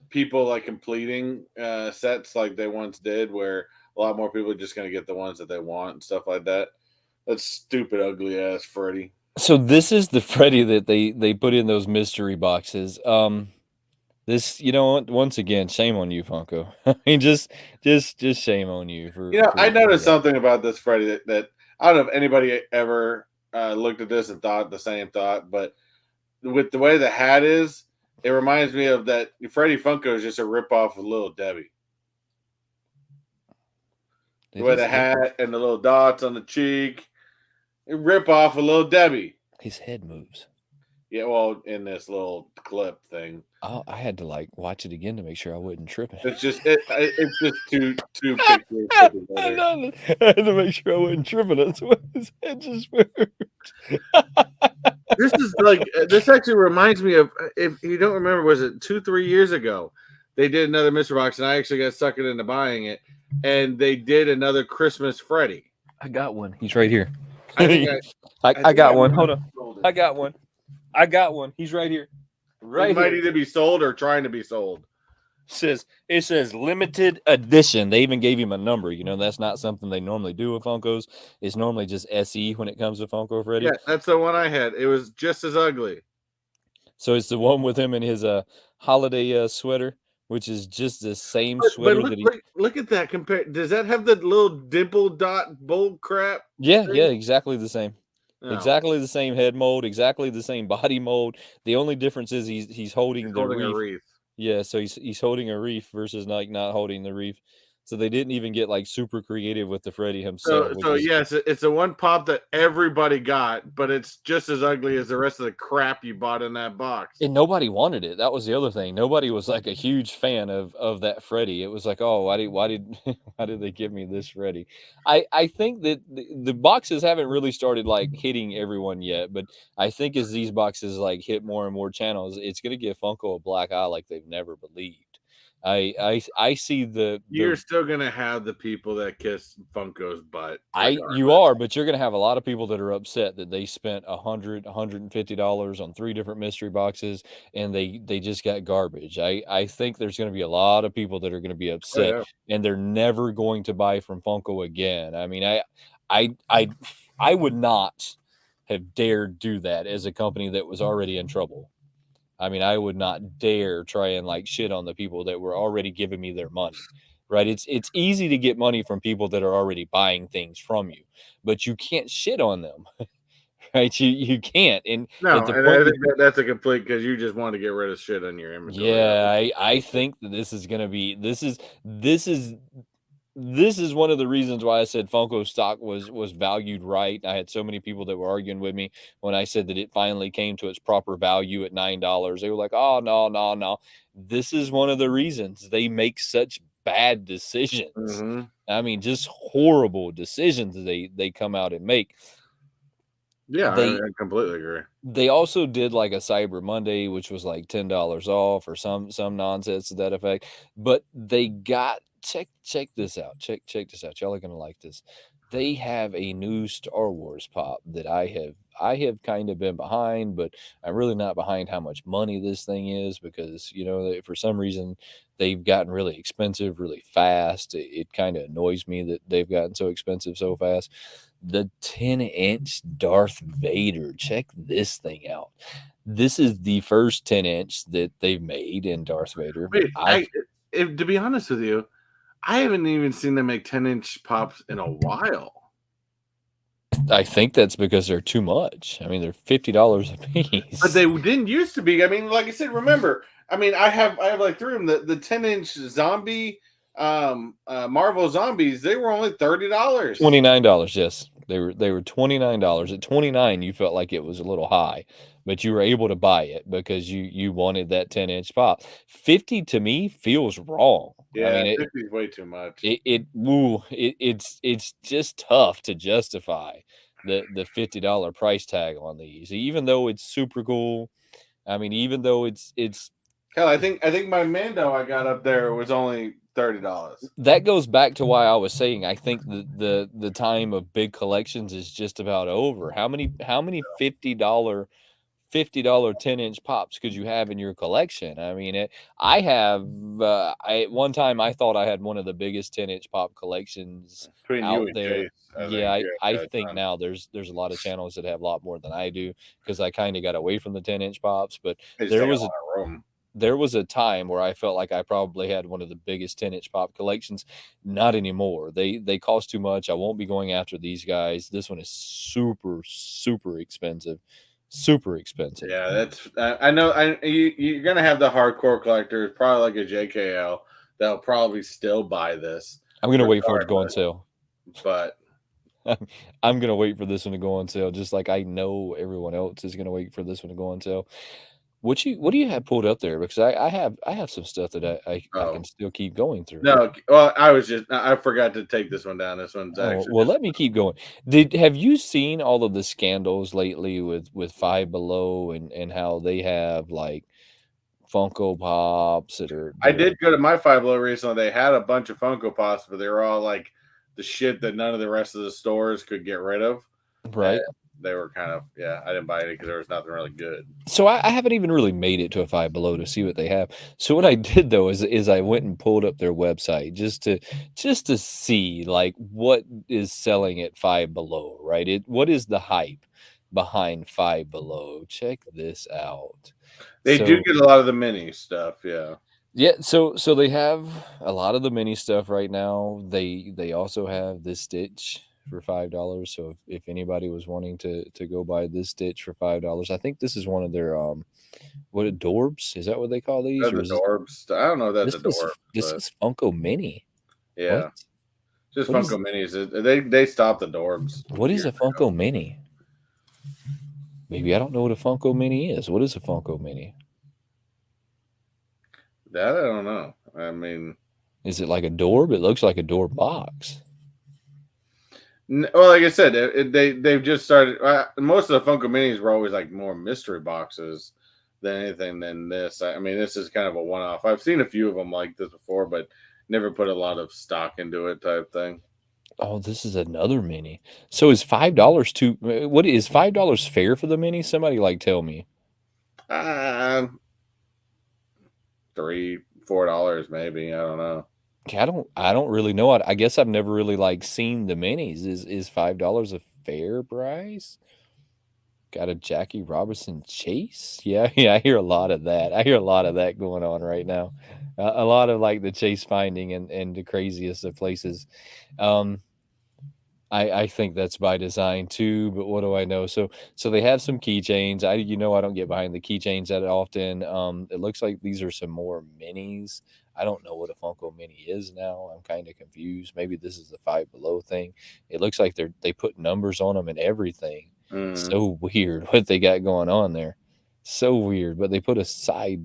people like completing sets like they once did, where a lot more people are just going to get the ones that they want and stuff like that. That's stupid, ugly ass Freddy. So this is the Freddy that they put in those mystery boxes. This, once again, shame on you, Funko. I mean, just shame on you for. I noticed something about this Freddy that I don't know if anybody ever looked at this and thought the same thought, but with the way the hat is, it reminds me of that Freddy Funko is just a ripoff of Little Debbie. The way the hat and the little dots on the cheek, it rip off a Little Debbie. His head moves. Yeah, well, in this little clip thing. Oh, I had to watch it again to make sure I wasn't tripping. It's just two pictures. I had to make sure I wasn't tripping. That's why his head just moved. This actually reminds me of, if you don't remember, was it 2-3 years ago? They did another mystery box, and I actually got suckered into buying it. And they did another Christmas Freddy. I got one. He's right here. I think I got one. Hold on. I got one. I got one. He's right here. Right, it might either be sold or trying to be sold. It says limited edition. They even gave him a number. You know, that's not something they normally do with Funkos. It's normally just SE when it comes to Funko Freddy. Yeah, that's the one I had. It was just as ugly. So it's the one with him in his holiday sweater, which is just the same sweater but that he. look at that. Does that have the little dimple dot bull crap? Yeah, exactly the same. No. Exactly the same head mold, exactly the same body mold. The only difference is he's holding the holding wreath. a wreath. Yeah, so he's holding a wreath versus not holding the wreath. So they didn't even get like super creative with the Freddy himself. So yes, it's the one pop that everybody got, but it's just as ugly as the rest of the crap you bought in that box. And nobody wanted it. That was the other thing. Nobody was like a huge fan of that Freddy. It was like, oh, why did why did they give me this Freddy? I think that the boxes haven't really started like hitting everyone yet, but I think as these boxes like hit more and more channels, it's gonna give Funko a black eye like they've never believed. I see You're still gonna have the people that kiss Funko's butt. You are, but you're gonna have a lot of people that are upset that they spent $150 on 3 different mystery boxes and they just got garbage. I think there's gonna be a lot of people that are gonna be upset and they're never going to buy from Funko again. I mean, I would not have dared do that as a company that was already in trouble. I mean, I would not dare try and like shit on the people that were already giving me their money. Right? It's easy to get money from people that are already buying things from you, but you can't shit on them. Right? You can't. And no, and I think that's a complete because you just want to get rid of shit on your inventory. Yeah, I think that this is gonna be this is one of the reasons why I said Funko stock was valued right. I had so many people that were arguing with me when I said that it finally came to its proper value at $9. They were like, "Oh no." This is one of the reasons they make such bad decisions. Mm-hmm. I mean, just horrible decisions they come out and make. Yeah, I completely agree. They also did like a Cyber Monday, which was like $10 off or some nonsense to that effect. But they got check this out. Check this out. Y'all are gonna like this. They have a new Star Wars pop that I have kind of been behind, but I'm really not behind how much money this thing is because you know for some reason they've gotten really expensive really fast. It kind of annoys me that they've gotten so expensive so fast. The 10-inch Darth Vader. Check this thing out. This is the first 10-inch that they've made in Darth Vader. Wait, to be honest with you, I haven't even seen them make 10-inch pops in a while. I think that's because they're too much. I mean, they're $50 a piece. But they didn't used to be. I mean, like I said, remember, I mean, I have like 3 of them. The 10-inch zombie Marvel zombies, they were only $30. $29, yes. They were $29. At $29, you felt like it was a little high, but you were able to buy it because you wanted that 10-inch pop. 50 to me feels wrong. Yeah, I mean, 50 is way too much. It's just tough to justify the $50 price tag on these, even though it's super cool. I mean, even though it's hell, I think my Mando I got up there was only $30. That goes back to why I was saying I think the time of big collections is just about over. How many $50 10-inch pops could you have in your collection? I mean, I have at one time I thought I had one of the biggest 10-inch pop collections out there. I think now there's a lot of channels that have a lot more than I do because I kind of got away from the 10-inch pops, but there was a time where I felt like I probably had one of the biggest 10-inch pop collections. Not anymore. They cost too much. I won't be going after these guys. This one is super expensive. Super expensive. Yeah, that's I know. You're gonna have the hardcore collectors, probably like a JKL, that'll probably still buy this. I'm gonna wait for it to go on sale, but I'm gonna wait for this one to go on sale, just like I know everyone else is gonna wait for this one to go on sale. What do you have pulled up there? Because I have some stuff that I can still keep going through. No, well, I forgot to take this one down. This one's actually well. Let me keep going. Have you seen all of the scandals lately with Five Below and how they have like Funko Pops that are? I did go to my Five Below recently. They had a bunch of Funko Pops, but they were all like the shit that none of the rest of the stores could get rid of. Right. They were kind of, I didn't buy it because there was nothing really good. So I haven't even really made it to a Five Below to see what they have. So what I did though is I went and pulled up their website just to see like what is selling at Five Below, right? What is the hype behind Five Below? Check this out. They do So get a lot of the mini stuff, yeah. yeah, so they have a lot of the mini stuff right now. They also have this Stitch for $5. So if anybody was wanting to go buy this Stitch for $5, I think this is one of their what adorbs? Is that what they call these? Or That's is this adorbs. I don't know if that's adorbs, this but is Funko Mini? What? yeah, just What is Funko Minis. They stopped adorbs what is years a ago. Funko Mini? Maybe I don't know what a Funko Mini is. What is a Funko Mini? That I don't know. I mean, Is it like a door? It looks like a door box. well, like I said, they've just started. Most of the Funko Minis were always like more mystery boxes than anything than this. I mean, this is kind of a one-off. I've seen a few of them like this before, but never put a lot of stock into it type thing. Oh, this is another mini. So is $5 too? What is $5 fair for the mini? Somebody like tell me. Uh, $3, $4 maybe. I don't know. Okay, I don't really know. I guess I've never really like seen the minis. Is $5 a fair price? Got a Jackie Robinson Chase? Yeah, yeah. I hear a lot of that. I hear a lot of that going on right now. A lot of like the Chase finding and the craziest of places. Um, I think that's by design too, but what do I know? So they have some keychains. I don't get behind the keychains that often. It looks like these are some more minis. I don't know what a Funko Mini is now. I'm kind of confused. Maybe this is the Five Below thing. It looks like they put numbers on them and everything. Mm. So weird what they got going on there. So weird, but they put a side.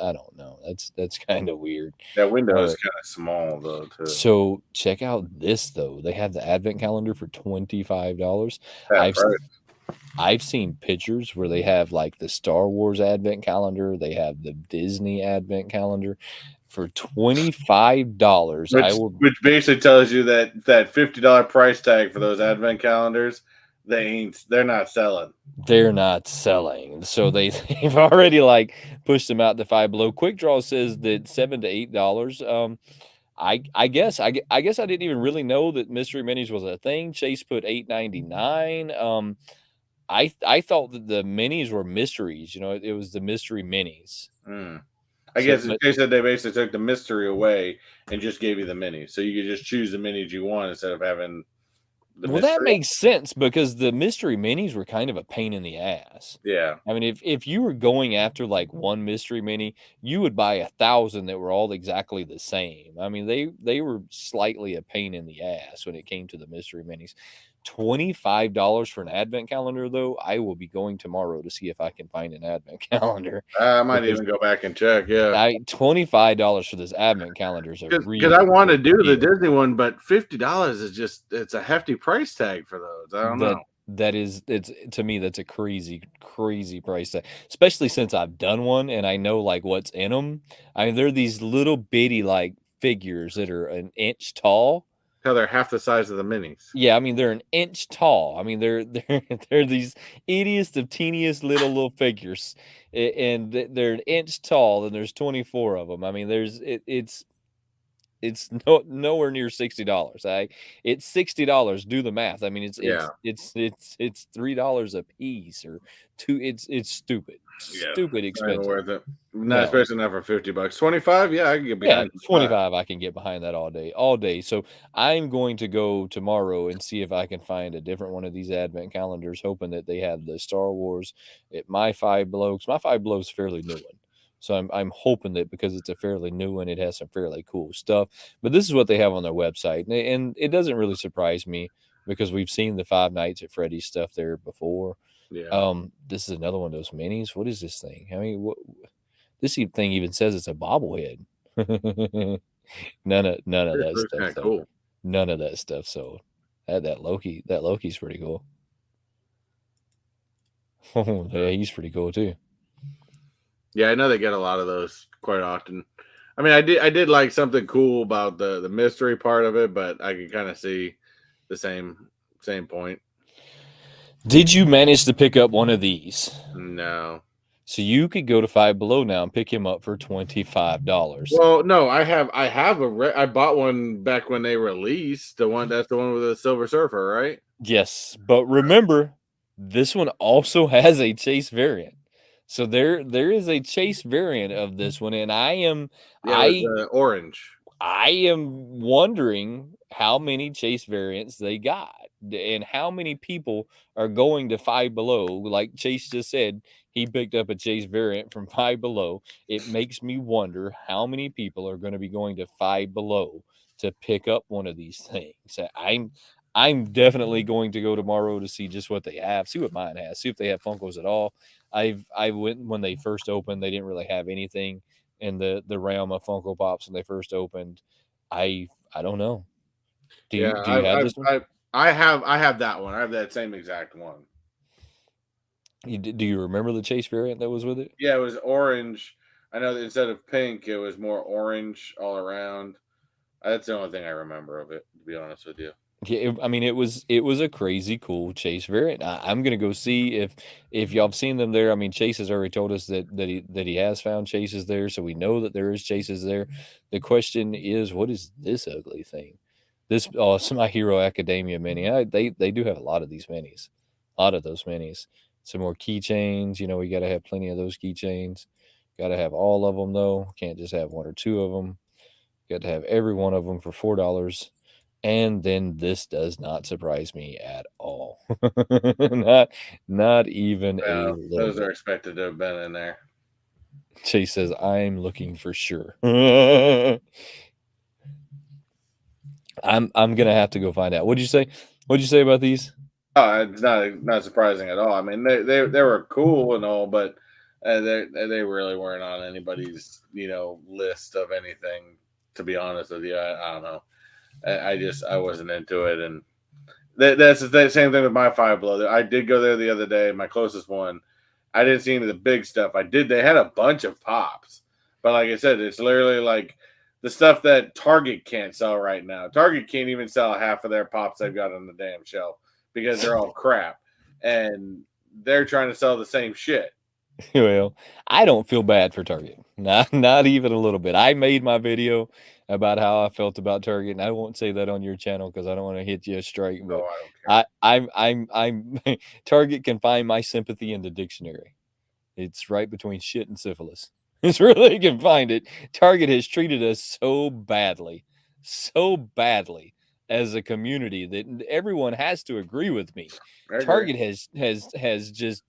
I don't know. That's kind of weird. That window is But kind of small though too. so check out this though. They have the advent calendar for $25. Half I've price. I've seen pictures where they have like the Star Wars advent calendar, they have the Disney advent calendar for $25. I will Which basically tells you that $50 price tag for those advent calendars, they're not selling. they're not selling. So they've already like pushed them out to Five Below. Quick Draw says that $7 to $8. I guess I didn't even really know that mystery minis was a thing. Chase put $8.99. I thought that the minis were mysteries. It was the mystery minis. Mm. I So, guess but they said they basically took the mystery away and just gave you the mini, so you could just choose the minis you want instead of having the well, that mystery. makes sense because the mystery minis were kind of a pain in the ass. Yeah, I mean, if you were going after like one mystery mini, you would buy 1,000 that were all exactly the same. I mean, they were slightly a pain in the ass when it came to the mystery minis. $25 for an advent calendar, though. I will be going tomorrow to see if I can find an advent calendar I might because even go back and check. Yeah, $25 for this advent calendar is a because I really want to good do the deal. Disney one, but $50 is it's a hefty price tag for those. I don't know. It's to me that's a crazy price tag, especially since I've done one and I know like what's in them. I mean, they're these little bitty like figures that are an inch tall. How they're half the size of the minis. Yeah, I mean they're an inch tall. I mean they're these ittiest of teeniest little figures, and they're an inch tall, and there's 24 of them. I mean it's nowhere near $60. It's $60. Do the math. I mean, Yeah, it's $3 a piece or two. It's yeah, stupid not even expensive. worth it. Not No, especially not for $50. 25, yeah, I can get yeah, behind 25. 25. I can get behind that all day. So I'm going to go tomorrow and see if I can find a different one of these advent calendars, hoping that they have the Star Wars at my Five Below. 'Cause my Five Below is fairly new one. So I'm hoping that because it's a fairly new one, it has some fairly cool stuff. But this is what they have on their website, and it doesn't really surprise me because we've seen the Five Nights at Freddy's stuff there before. Yeah, This is another one of those minis. What is this thing? I mean, thing even says it's a bobblehead. None of it that looks stuff kind of though. cool. None of that stuff. So that Loki's pretty cool. Yeah, he's pretty cool too. Yeah, I know they get a lot of those quite often. I mean, I did like something cool about the mystery part of it, but I could kind of see the same point. Did you manage to pick up one of these? No. So you could go to Five Below now and pick him up for $25. Well, no, I bought one back when they released the one. That's the one with the Silver Surfer, right? Yes, but remember, this one also has a chase variant. So there is a chase variant of this one, and Yeah, it was I orange. I am wondering how many chase variants they got and how many people are going to Five Below. Like Chase just said, he picked up a chase variant from Five Below. It makes me wonder how many people are going to be going to Five Below to pick up one of these things. I'm definitely going to go tomorrow to see just what they have, see what mine has, see if they have Funkos at all. I went when they first opened, they didn't really have anything in the realm of Funko Pops when they first opened. I don't know. Do Yeah, you have this one? I have that one. I have that same exact one. Do you remember the chase variant that was with it? Yeah, it was orange. I know that instead of pink, it was more orange all around. That's the only thing I remember of it, to be honest with you. Yeah, I mean it was a crazy cool chase variant. I'm gonna go see if y'all have seen them there. I mean, Chase has already told us that he has found chases there, so we know that there is chases there. The question is, what is this ugly thing? This it's My Hero Academia mini. They do have a lot of these minis, a lot of those minis. Some more keychains. You know, we got to have plenty of those keychains. Got to have all of them though. Can't just have one or two of them. Got to have every one of them for $4. And then this does not surprise me at all. not not even a Yeah, little those are bit. expected to have been in there. Chase says, I'm looking for sure. I'm gonna have to go find out. What'd you say? What'd you say about these? Oh, it's not surprising at all. I mean, they were cool and all, but they really weren't on anybody's list of anything. To be honest with you, I don't know. I wasn't into it, and that's the same thing with my Five Below. I did go there the other day, my closest one. I didn't see any of the big stuff. They had a bunch of pops, but like I said, it's literally like the stuff that Target can't sell right now. Target can't even sell half of their pops they've got on the damn shelf because they're all crap, and they're trying to sell the same shit. Well, I don't feel bad for Target. Not even a little bit. I made my video about how I felt about Target, and I won't say that on your channel because I don't want to hit you a strike. Oh, But I don't care. I'm Target can find my sympathy in the dictionary. It's right between shit and syphilis. It's really can find it. Target has treated us so badly as a community that everyone has to agree with me. I agree. Target has just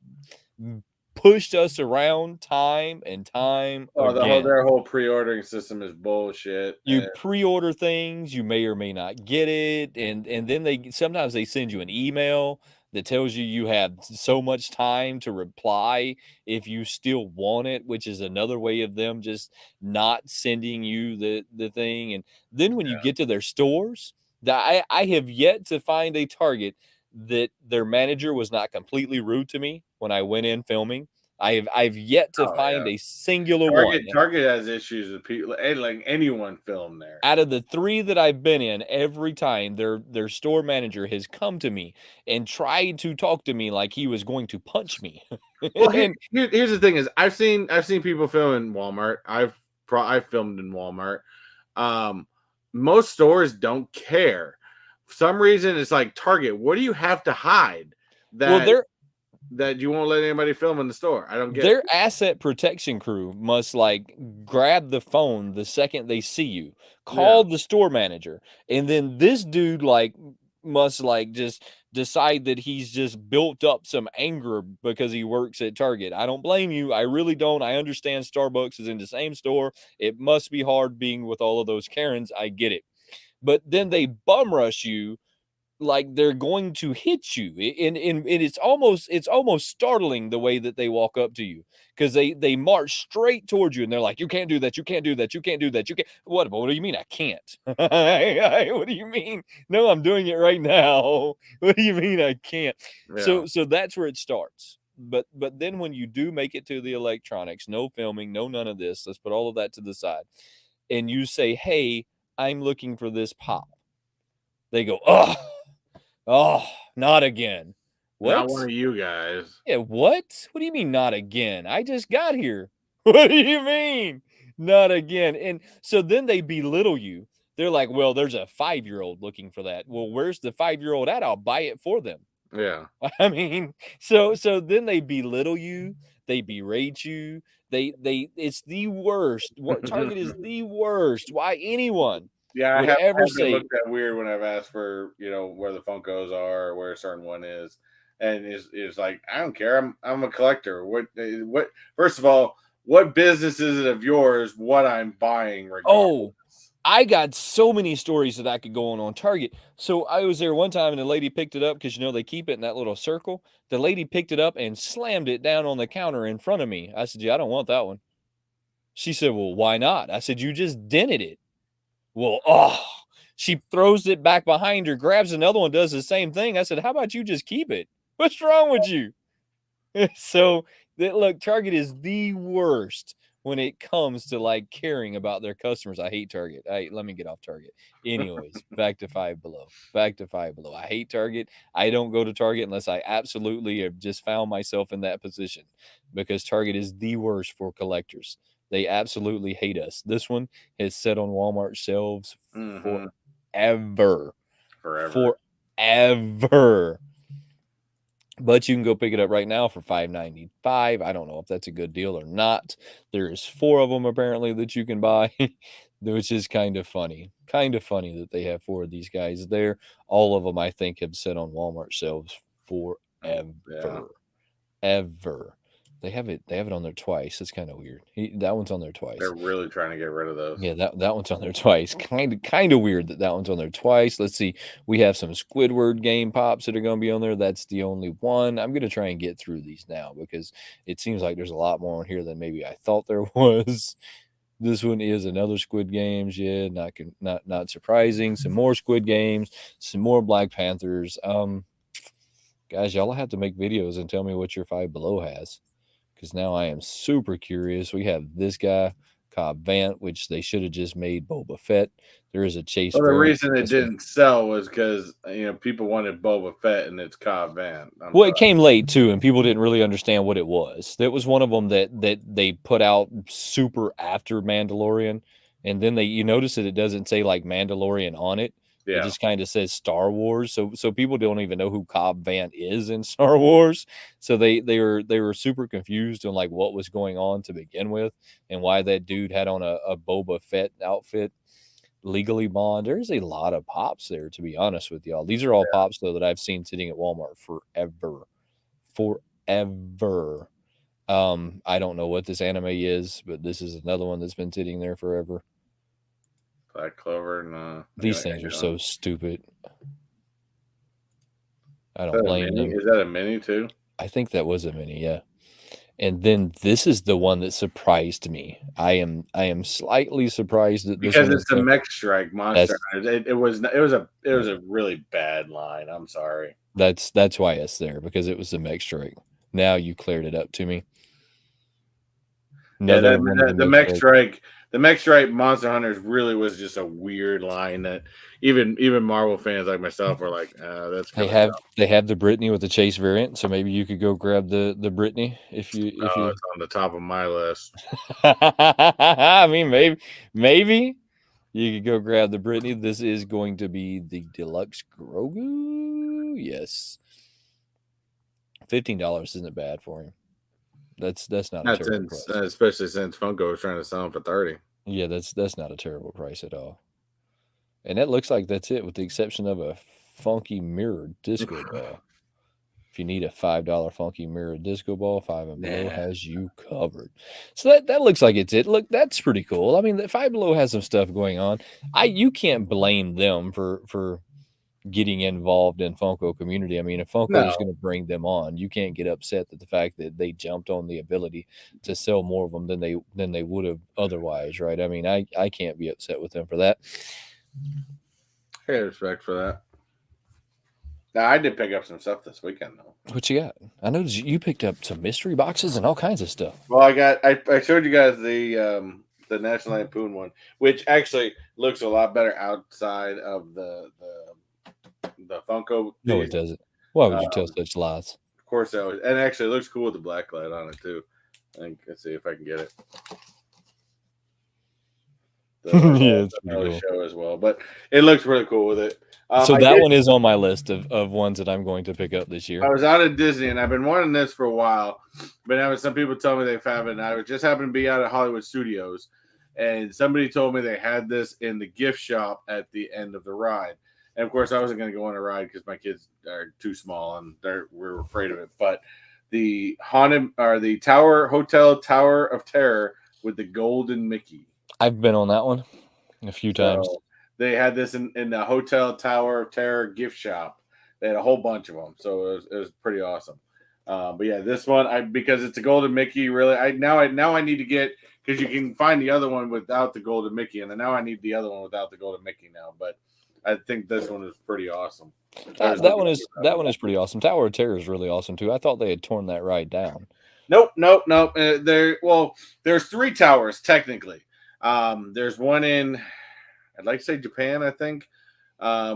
pushed us around time and time Oh, again. their whole pre-ordering system is bullshit. You pre-order things, you may or may not get it, and then they sometimes they send you an email that tells you you have so much time to reply if you still want it, which is another way of them just not sending you the thing. And then when you get to their stores, I have yet to find a Target that their manager was not completely rude to me when I went in filming. I've yet to Oh find yeah. a singular one. Target has issues with people, like anyone film there. Out of the 3 that I've been in, every time their store manager has come to me and tried to talk to me like he was going to punch me. Well, And here's the thing: is I've seen people film in Walmart. I've filmed in Walmart. Um, Most stores don't care. For some reason, it's like Target. What do you have to hide well, that you won't let anybody film in the store? I don't get it. their asset protection crew must like grab the phone the second they see you, Yeah. call the store manager, and then this dude like must like just decide that he's just built up some anger because he works at Target. I don't blame you. I really don't. I understand Starbucks is in the same store. It must be hard being with all of those Karens. I get it. But then they bum rush you like they're going to hit you, and it's almost startling the way that they walk up to you because they march straight towards you and they're like, you can't do that, you can't do that, you can't do that, you can't. What do you mean I can't? What do you mean? No, I'm doing it right now. What do you mean I can't? Yeah. So that's where it starts. But then when you do make it to the electronics, no filming, no none of this, let's put all of that to the side, and you say, hey, I'm looking for this pop, they go, oh, not again. Not What? one of you guys. Yeah, what? What do you mean not again? I just got here. What do you mean? Not again. And so then they belittle you. They're like, well, there's a 5-year-old looking for that. Well, where's the 5-year-old at? I'll buy it for them. Yeah. I mean, so then they belittle you, they berate you, they it's the worst. What Target is the worst. Why anyone Yeah, would I ever have been say, looked at weird when I've asked for, where the Funkos are or where a certain one is. And it's like, I don't care. I'm a collector. What first of all, what business is it of yours what I'm buying regardless? oh, I got so many stories that I could go on Target. So I was there one time and the lady picked it up because they keep it in that little circle. The lady picked it up and slammed it down on the counter in front of me. I said, yeah, I don't want that one. She said, well, why not? I said, you just dented it. Well, she throws it back behind her, grabs another one, does the same thing. I said, how about you just keep it? What's wrong with you? So look, Target is the worst when it comes to like caring about their customers. I hate Target. Let me get off Target. Anyways, back to Five Below. Back to Five Below. I hate Target. I don't go to Target unless I absolutely have just found myself in that position because Target is the worst for collectors. They absolutely hate us. This one has sat on Walmart shelves Mm-hmm. forever. Forever. Forever. But you can go pick it up right now for $5.95. I don't know if that's a good deal or not. There's 4 of them apparently that you can buy, which is kind of funny. Kind of funny that they have 4 of these guys there. All of them, I think, have sit on Walmart shelves forever. Yeah. Ever. They have it on there twice. It's kind of weird. That one's on there twice. They're really trying to get rid of those. Yeah, that one's on there twice. Kind of weird that one's on there twice. Let's see. We have some Squidward game pops that are going to be on there. That's the only one. I'm going to try and get through these now because it seems like there's a lot more on here than maybe I thought there was. This one is another Squid Games. Yeah, not surprising. Some more Squid Games. Some more Black Panthers. Guys, y'all have to make videos and tell me what your Five Below has because now I am super curious. We have this guy. Cobb Vanth, which they should have just made Boba Fett. There is a Chase Well, the variant. reason it didn't sell was because people wanted Boba Fett and it's Cobb Vanth. Well, it came late too, and people didn't really understand what it was. That was one of them that they put out super after Mandalorian, and then you notice that it doesn't say like Mandalorian on it. It Yeah. just kind of says Star Wars. So people don't even know who Cobb Vanth is in Star Wars. So they were super confused on like what was going on to begin with, and why that dude had on a Boba Fett outfit. Legally Blonde. There's a lot of pops there, to be honest with y'all. These are all pops though that I've seen sitting at Walmart forever. I don't know what this anime is, but this is another one that's been sitting there forever. Black Clover. No, These things are so stupid. I don't blame them. Is that a mini too? I think that was a mini, yeah. And then this is the one that surprised me. I am slightly surprised that this because one it's a Mech Strike monster. It was a really bad line. I'm sorry. That's why it's there, because it was the Mech Strike. Now you cleared it up to me. The Mech Strike Monster Hunters really was just a weird line that even Marvel fans like myself were like, that's they have the Brittany with the Chase variant, so maybe you could go grab the Brittany if you it's on the top of my list. I mean, maybe you could go grab the Brittany. This is going to be the deluxe Grogu. Yes, $15 isn't bad for him. That's not a terrible price. Especially since Funko was trying to sell them for $30. Yeah, that's not a terrible price at all. And that looks like that's it, with the exception of a funky mirrored disco ball. If you need a $5 funky mirrored disco ball, Five and Below has you covered. So that looks like it's it. Look, that's pretty cool. I mean, the Five Below has some stuff going on. You can't blame them for getting involved in Funko community. I mean, if Funko is going to bring them on, you can't get upset at the fact that they jumped on the ability to sell more of them than they would have otherwise, right? I mean, I can't be upset with them for that. I have respect for that. Now, I did pick up some stuff this weekend though. What you got? I know you picked up some mystery boxes and all kinds of stuff. Well, I showed you guys the National Lampoon one, which actually looks a lot better outside of the Funko. No, it doesn't. Why would you tell such lies? Of course, that was, and actually, it looks cool with the black light on it too. I think, let's see if I can get it. Yeah, it's pretty Another cool. show as well, but it looks really cool with it. So that one is on my list of ones that I'm going to pick up this year. I was out at Disney, and I've been wanting this for a while, but now some people tell me they haven't. I just happened to be out at Hollywood Studios, and somebody told me they had this in the gift shop at the end of the ride. And of course, I wasn't going to go on a ride because my kids are too small and we're afraid of it. But the Hotel Tower of Terror with the golden Mickey. I've been on that one a few times. They had this in the Hotel Tower of Terror gift shop. They had a whole bunch of them, so it was pretty awesome. But yeah, this one because it's a golden Mickey. Really, I need to get, because you can find the other one without the golden Mickey, and then now I need the other one without the golden Mickey now. But I think this one is pretty awesome. That one is pretty awesome. Tower of Terror is really awesome too. I thought they had torn that ride down. Nope. There's 3 towers technically. There's one in, I'd like to say Japan, I think,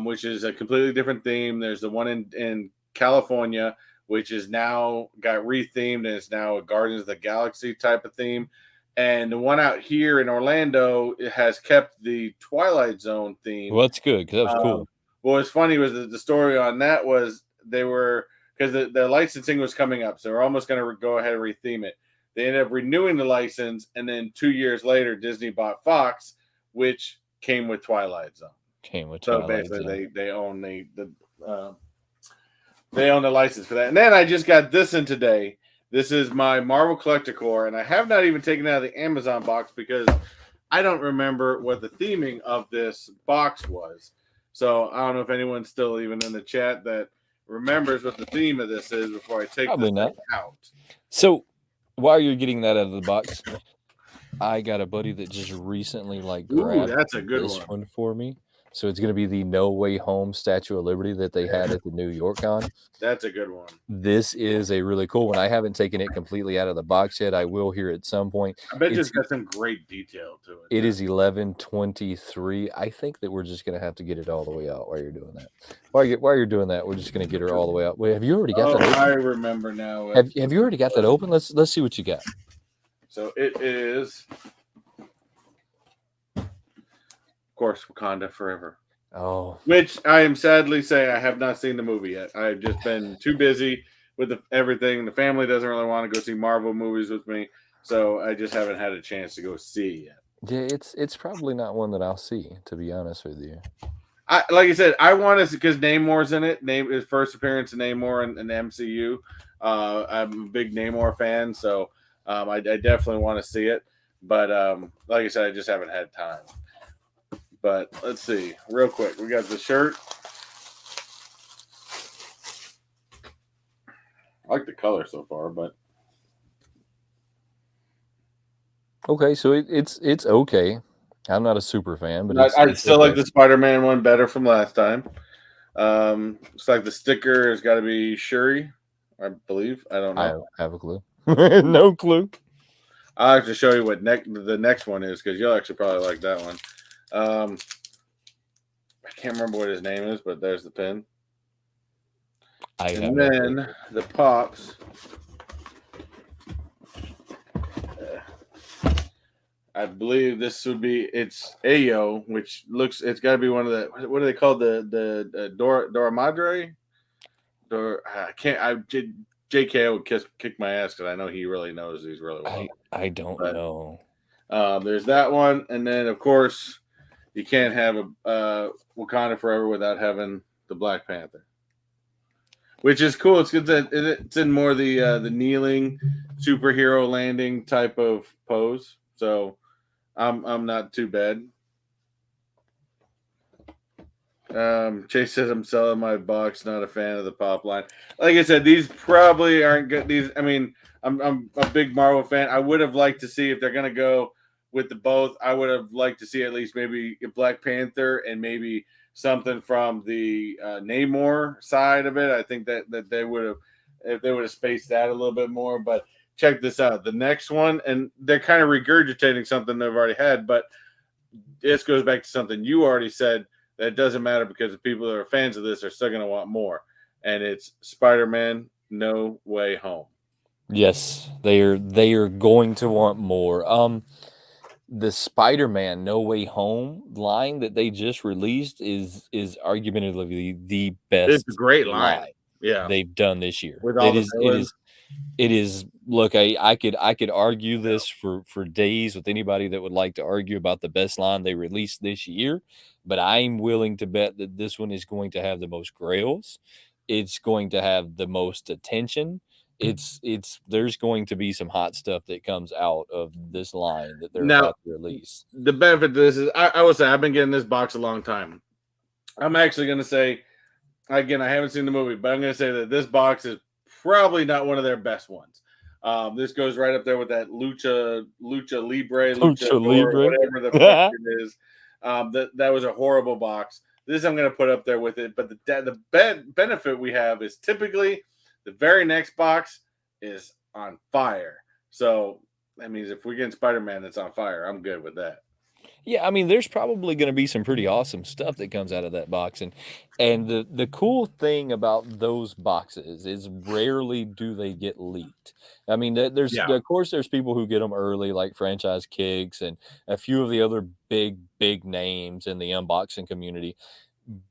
which is a completely different theme. There's the one in California, which is now got rethemed and it's now a Guardians of the Galaxy type of theme. And the one out here in Orlando, it has kept the Twilight Zone theme. Well, that's good because that was cool. What was funny was that the story on that was because the licensing was coming up, so we're almost going to go ahead and retheme it. They ended up renewing the license, and then 2 years later, Disney bought Fox, which came with Twilight Zone. So basically, they own they own the license for that. And then I just got this in today. This is my Marvel Collector Core, and I have not even taken it out of the Amazon box because I don't remember what the theming of this box was. So I don't know if anyone's still even in the chat that remembers what the theme of this is before I take this thing out. So while you're getting that out of the box, I got a buddy that just recently grabbed that's a good this one for me. So it's going to be the No Way Home Statue of Liberty that they had at the New York Con. That's a good one. This is a really cool one. I haven't taken it completely out of the box yet. I will here at some point. I bet it's got some great detail to it. It is 11/23. I think that we're just going to have to get it all the way out while you're doing that. While you're doing that, we're just going to get her all the way out. Wait, have you already got that open? I remember now. Have you already got that open? Let's see what you got. So it is, of course, Wakanda Forever. Oh, which I am sadly say I have not seen the movie yet. I've just been too busy with everything. The family doesn't really want to go see Marvel movies with me, so I just haven't had a chance to go see yet. Yeah, it's probably not one that I'll see, to be honest with you. Like I said, I want to, because Namor's in it. His first appearance of Namor in the MCU. I'm a big Namor fan, so I definitely want to see it. But like I said, I just haven't had time. But let's see, real quick. We got the shirt. I like the color so far, but okay, so it's okay. I'm not a super fan, but I still like the Spider-Man one better from last time. Looks like the sticker has got to be Shuri, I believe. I don't know. I don't have a clue. No clue. I'll have to show you what the next one is, because you'll actually probably like that one. I can't remember what his name is, but there's the pin. And then the pops. I believe this would be, it's Ayo, which looks, it's got to be one of the, what do they call the Dora Madre? JK would kick my ass because I know he really knows these really well. I don't know. There's that one, and then of course you can't have a Wakanda Forever without having the Black Panther, which is cool. It's good that it's in more the kneeling superhero landing type of pose. So I'm not too bad. Chase says I'm selling my box, not a fan of the pop line. Like I said, these probably aren't good. These, I mean, I'm a big Marvel fan. I would have liked to see, if they're gonna go with the both, I would have liked to see at least maybe a Black Panther and maybe something from the Namor side of it. I think that they would have, if they would have spaced that a little bit more. But check this out, the next one, and they're kind of regurgitating something they've already had, but this goes back to something you already said. That doesn't matter, because the people that are fans of this are still going to want more. and it's Spider-Man No Way Home. Yes, they are going to want more. The Spider-Man No Way Home line that they just released is argumentatively the It's a best great line. line Yeah, they've done this year. with all It the is it villains. is it is look, I could argue this for days with anybody that would like to argue about the best line they released this year, but I'm willing to bet that this one is going to have the most grails. It's going to have the most attention. It's there's going to be some hot stuff that comes out of this line that they're Now, about to release. the benefit to this is I will say I've been getting this box a long time. I'm actually going to say, again, I haven't seen the movie, but I'm going to say that this box is probably not one of their best ones. This goes right up there with that Lucha Libre, Lucha Luchador, Libre. whatever the fuck it is. That was a horrible box. This I'm going to put up there with it. But the benefit we have is typically the very next box is on fire. So that means if we get Spider-Man that's on fire, I'm good with that. Yeah, I mean, there's probably going to be some pretty awesome stuff that comes out of that box, and the cool thing about those boxes is rarely do they get leaked. I mean, there's Yeah. of course there's people who get them early, like Franchise Kicks and a few of the other big names in the unboxing community,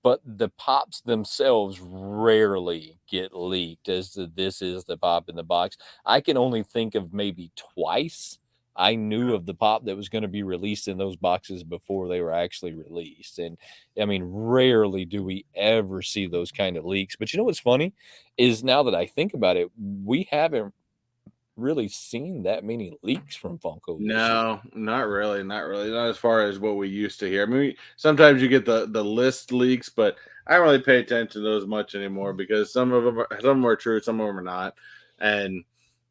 but the pops themselves rarely get leaked as this is the pop in the box. I can only think of maybe twice I knew of the pop that was going to be released in those boxes before they were actually released. And I mean, rarely do we ever see those kind of leaks. But you know what's funny is now that I think about it, we haven't really seen that many leaks from Funko this year. No, not really, not really. Not as far as what we used to hear. I mean, sometimes you get the list leaks, but I don't really pay attention to those much anymore because some of them are true, some of them are not. And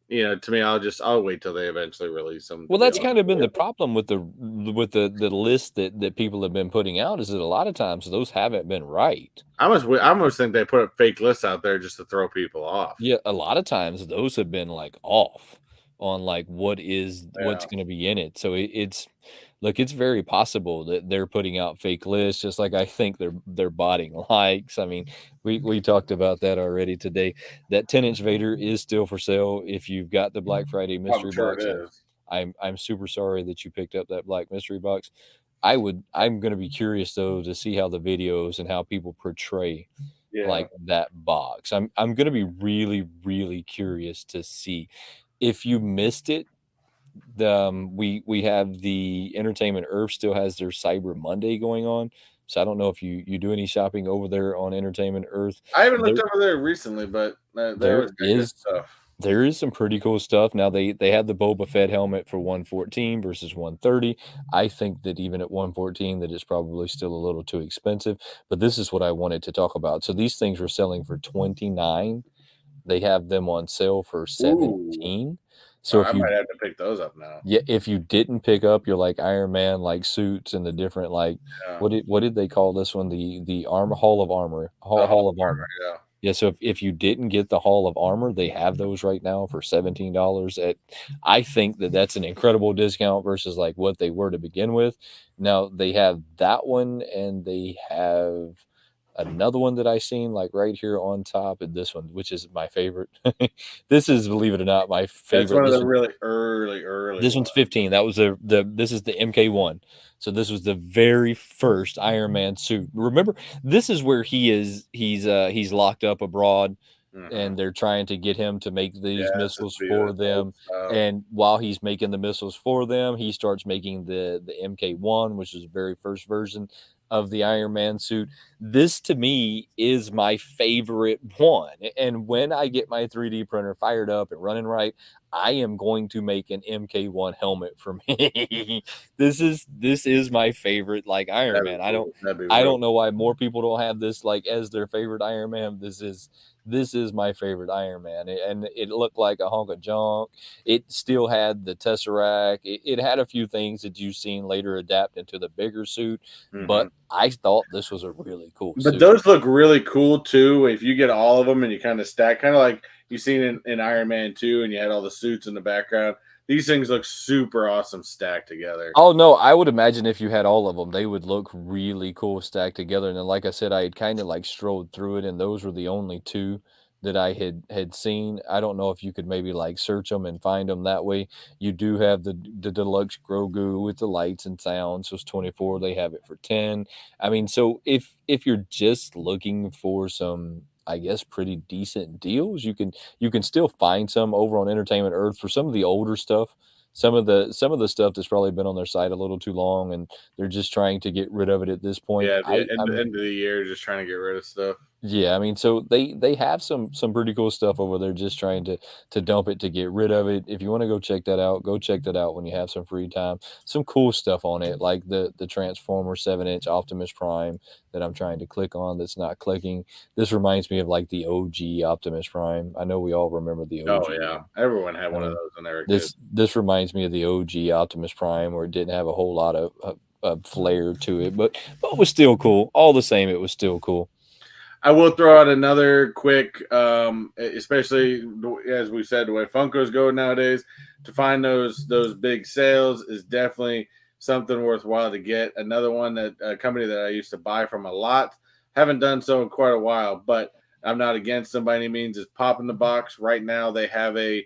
to me, I'll wait till they eventually release them. To Well, be that's honest kind of been with the problem with the list that people have been putting out is that a lot of times those haven't been right. you, I almost think they put a fake lists out there just to throw people off. Yeah, a lot of times those have been like off on like what's Yeah, going to be in it. So it's look, it's very possible that they're putting out fake lists, just like I think they're botting likes. I mean, we talked about that already today. That 10-inch Vader is still for sale. If you've got the Black Friday I'm mystery sure box, it is. I'm super sorry that you picked up that black mystery box. I'm going to be curious though to see how the videos and how people portray Yeah. like that box. I'm going to be really curious to see if you missed it. We have the Entertainment Earth still has their Cyber Monday going on. So I don't know if you do any shopping over there on Entertainment Earth. I haven't looked There over there recently, but they there always got good is stuff. there is some pretty cool stuff. Now they have the Boba Fett helmet for 114 versus 130. I think that even at 114 that it's probably still a little too expensive, but this is what I wanted to talk about. So these things were selling for 29. They have them on sale for Ooh, 17. So I might have to pick those up now. if you didn't pick up your like Iron Man like suits and the different like Yeah. what did they call this one? The armor Hall of Armor. The Hall whole of Armor. yeah. Yeah, so if you didn't get the Hall of Armor, they have those right now for $17 at I think that that's an incredible discount versus like what they were to begin with. Now they have that one and they have another one that I seen like right here on top and this one, which is my favorite. This is, believe it or not, my That's favorite. one of the really early This one's ones. 15. That was the this is the MK1. So this was the very first Iron Man suit. Remember, this is where he's locked up abroad Mhm. and they're trying to get him to make Yeah, these it's just missiles be for this old them. stuff. And while he's making the missiles for them, he starts making the MK1, which is the very first version of the Iron Man suit. This to me is my favorite one. And when I get my 3D printer fired up and running right, I am going to make an MK1 helmet for me. This is my favorite like Iron That'd be Man. cool. That'd be I real. don't know why more people don't have this like as their favorite Iron Man. This is my favorite Iron Man, and it looked like a hunk of junk. It still had the Tesseract. It had a few things that you've seen later adapt into the bigger suit, Mhm. but I thought this was a really cool But suit. those look really cool too. If you get all of them and you kind of stack, kind of like you seen in Iron Man 2, and you had all the suits in the background. these things look super awesome stacked together. Oh no, I would imagine if you had all of them, they would look really cool stacked together. And then, like I said, I had kind of like strolled through it, and those were the only two that I had seen. I don't know if you could maybe like search them and find them that way. You do have the deluxe Grogu with the lights and sounds. So it's 24. They have it for 10. I mean, so if you're just looking for some, I guess, pretty decent deals, you can still find some over on Entertainment Earth for some of the older stuff. Some of the stuff that's probably been on their site a little too long, and they're just trying to get rid of it at this point. Yeah, the I'm end of the year, just trying to get rid of stuff. Yeah, I mean, so they have some pretty cool stuff over there, just trying to dump it to get rid of it. If you want to go check that out, go check that out when you have some free time. Some cool stuff on it, like the Transformer 7-inch Optimus Prime that I'm trying to click on that's not clicking. This reminds me of like the OG Optimus Prime. I know we all remember the Oh OG yeah, one. everyone had I one of mean, those when they were kids. this reminds me of the OG Optimus Prime, where it didn't have a whole lot of flair to it, but it was still cool. All the same, it was still cool. I will throw out another quick, especially as we said, the way Funkos go nowadays. To find those big sales is definitely something worthwhile to get. Another one that a company that I used to buy from a lot. Haven't done so in quite a while, but I'm not against them by any means. Is Pop in the Box right now? They have a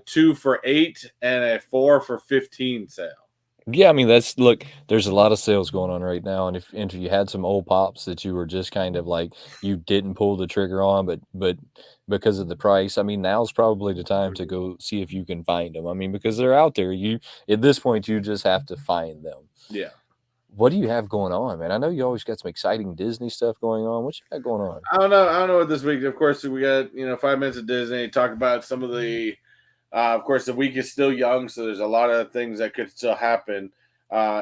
2 for $8 and a 4 for $15 sale. Yeah, I mean look, there's a lot of sales going on right now, and if you had some old pops that you were just kind of like you didn't pull the trigger on, but because of the price, I mean now's probably the time to go see if you can find them. I mean, because they're out there. You At this point you just have to find them. Yeah. What do you have going on, man? I know you always got some exciting Disney stuff going on. What you got going on? I don't know. I don't know what this week. Of course, we got 5 minutes of Disney. Talk about some of the. Of course, the week is still young, so there's a lot of things that could still happen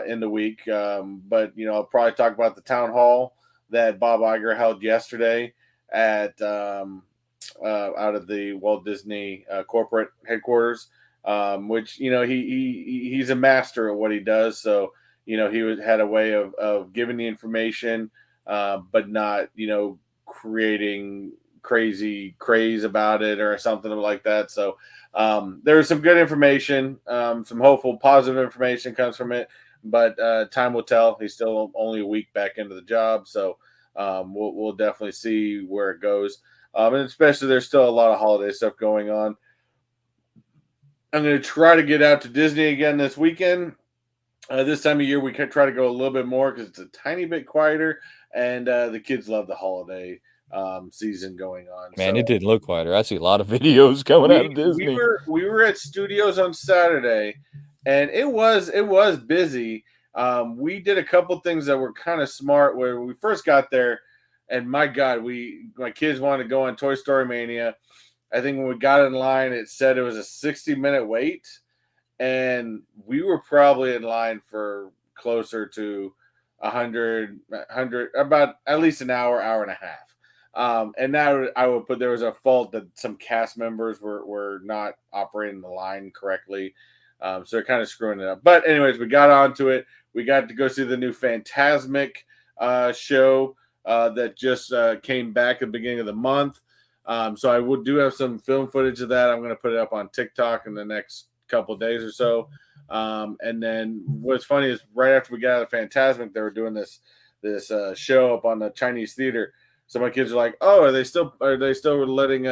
in the week. But I'll probably talk about the town hall that Bob Iger held yesterday at out of the Walt Disney corporate headquarters. Which he's a master at what he does. So had a way of giving the information, but not creating crazy craze about it or something like that. So there's some good information, some hopeful, positive information comes from it, but time will tell. He's still only a week back into the job, so we'll definitely see where it goes. And especially, there's still a lot of holiday stuff going on. I'm going to try to get out to Disney again this weekend. This time of year, we can try to go a little bit more because it's a tiny bit quieter, and the kids love the holiday season going on. Man, So it didn't look quieter. I see a lot of videos coming out we of we Disney. were we were at studios on Saturday, and it was busy. We did a couple things that were kind of smart. Where we first got there, and my God, my kids wanted to go on Toy Story Mania. I think when we got in line, it said it was a 60-minute wait, and we were probably in line for closer to 100, about at least an hour and a half. And now I would put there was a fault that some cast members were not operating the line correctly. So they're kind of screwing it up. But anyways, we got onto it. We got to go see the new Fantasmic show that just came back at the beginning of the month. So I do have some film footage of that. I'm going to put it up on TikTok in the next couple of days or so. And then what's funny is right after we got out of Fantasmic, they were doing this show up on the Chinese theater. So my kids are like, "Oh, are they still letting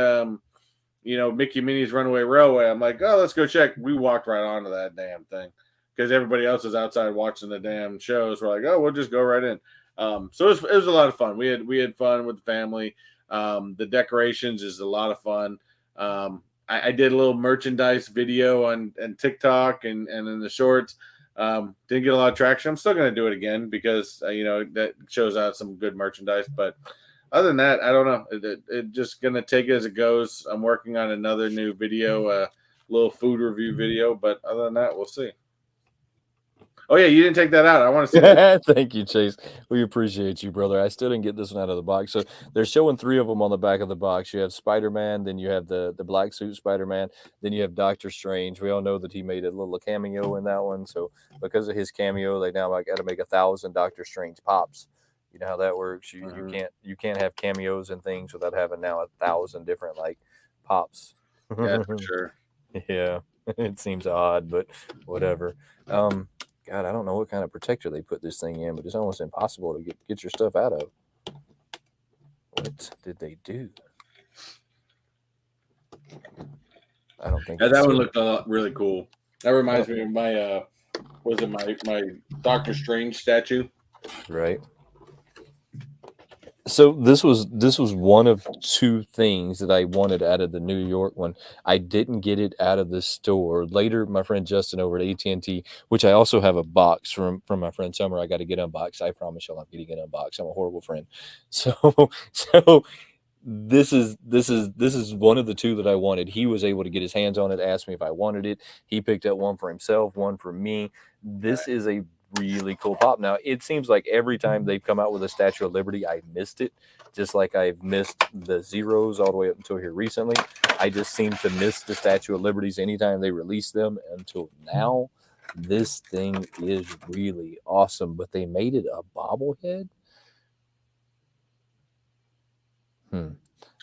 Mickey Minnie's Runaway Railway?" I'm like, "Oh, let's go check." We walked right onto that damn thing because everybody else is outside watching the damn shows. We're like, "Oh, we'll just go right in." So it was a lot of fun. We had fun with the family. The decorations is a lot of fun. I did a little merchandise video on TikTok and in the shorts. Didn't get a lot of traction. I'm still going to do it again because that shows out some good merchandise. But other than that, I don't know. It just going to take it as it goes. I'm working on another new video, a little food review video. But other than that, we'll see. Oh, yeah, you didn't take that out. I want to see that. Thank you, Chase. We appreciate you, brother. I still didn't get this one out of the box. So they're showing 3 of them on the back of the box. You have Spider-Man, then you have the black suit Spider-Man, then you have Doctor Strange. We all know that he made a little cameo in that one. So because of his cameo, they now got to make 1,000 Doctor Strange pops. You know how that works. You can't have cameos and things without having now 1,000 different pops. Yeah, for sure. Yeah. It seems odd, but whatever. God, I don't know what kind of protector they put this thing in, but it's almost impossible to get your stuff out of. What did they do? I don't think. Yeah, that one looked really cool. That reminds me of my my Doctor Strange statue. Right. So this was one of two things that I wanted out of the New York one. I didn't get it out of the store. Later, my friend Justin over at AT&T, which I also have a box from my friend Summer, I got to get unboxed. I promise y'all I'm getting it unboxed. I'm a horrible friend. So this is one of the two that I wanted. He was able to get his hands on it, asked me if I wanted it. He picked up one for himself, one for me. This is a really cool pop. Now, it seems like every time they've come out with a Statue of Liberty, I missed it, just like I've missed the Zeros all the way up until here recently. I just seem to miss the Statue of Liberties anytime they release them until now. This thing is really awesome, but they made it a bobblehead.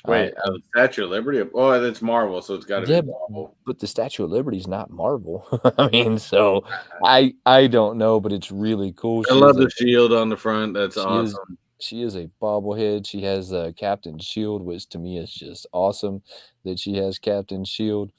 Wait, the Statue of Liberty? Oh, that's Marvel, so it's got to be Marvel. But the Statue of Liberty is not Marvel. I mean, so I don't know, but it's really cool. I love the shield on the front. That's awesome. She is a bobblehead. She has Captain Shield, which to me is just awesome that she has Captain Shield.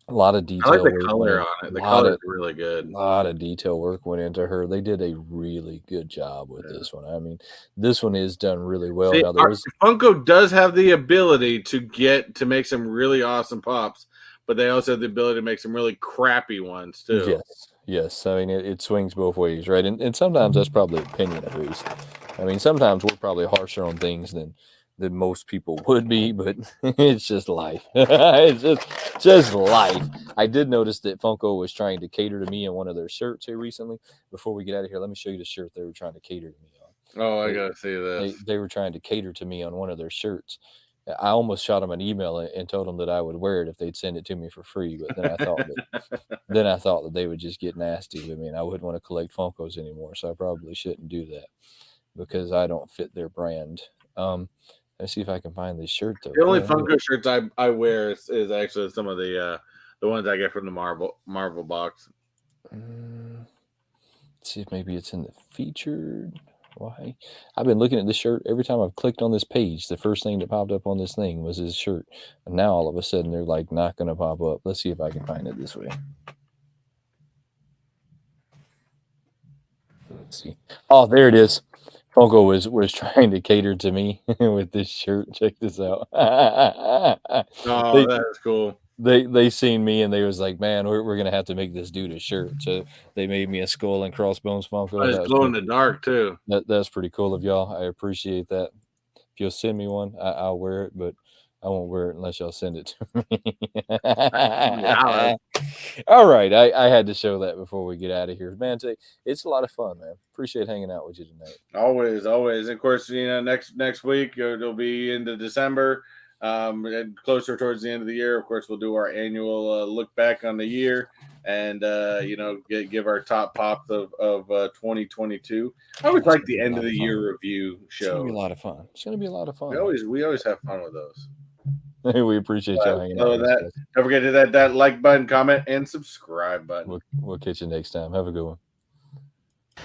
A lot of detail. I like the color on it. The color is really good. A lot of detail work went into her. They did a really good job with this one. I mean, this one is done really well. See, now, Funko does have the ability to make some really awesome pops, but they also have the ability to make some really crappy ones too. Yes. I mean, it swings both ways, right? And sometimes that's probably opinion, at least. I mean, sometimes we're probably harsher on things than most people would be, but it's just life. It's just life. I did notice that Funko was trying to cater to me in one of their shirts here recently. Before we get out of here, let me show you the shirt they were trying to cater to me on. Oh, I gotta see this. They were trying to cater to me on one of their shirts. I almost shot them an email and told them that I would wear it if they'd send it to me for free. But then I thought that they would just get nasty with me, and I wouldn't want to collect Funkos anymore. So I probably shouldn't do that because I don't fit their brand. Let's see if I can find this shirt though. The only Funko shirts I wear is actually some of the ones I get from the Marvel box. Let's see if maybe it's in the featured. Why? I've been looking at this shirt every time I've clicked on this page. The first thing that popped up on this thing was his shirt, and now all of a sudden they're like not going to pop up. Let's see if I can find it this way. Let's see. Oh, there it is. Funko was trying to cater to me with this shirt. Check this out. Oh, that's cool. They seen me and they was like, man, we're gonna have to make this dude a shirt. So they made me a skull and crossbones Funko. It's glow in the dark too. That's pretty cool of y'all. I appreciate that. If you'll send me one, I'll wear it, but I won't wear it unless y'all send it to me. All right. I had to show that before we get out of here. Man, it's a lot of fun, man. Appreciate hanging out with you tonight. Always. Of course, next week it'll be into December. And closer towards the end of the year, of course, we'll do our annual look back on the year and give our top pops of 2022. I always like the end of the year review show. It's gonna be a lot of fun. It's gonna be a lot of fun. We always have fun with those. We appreciate y'all hanging out. Don't forget to hit that like button, comment, and subscribe button. We'll catch you next time. Have a good one.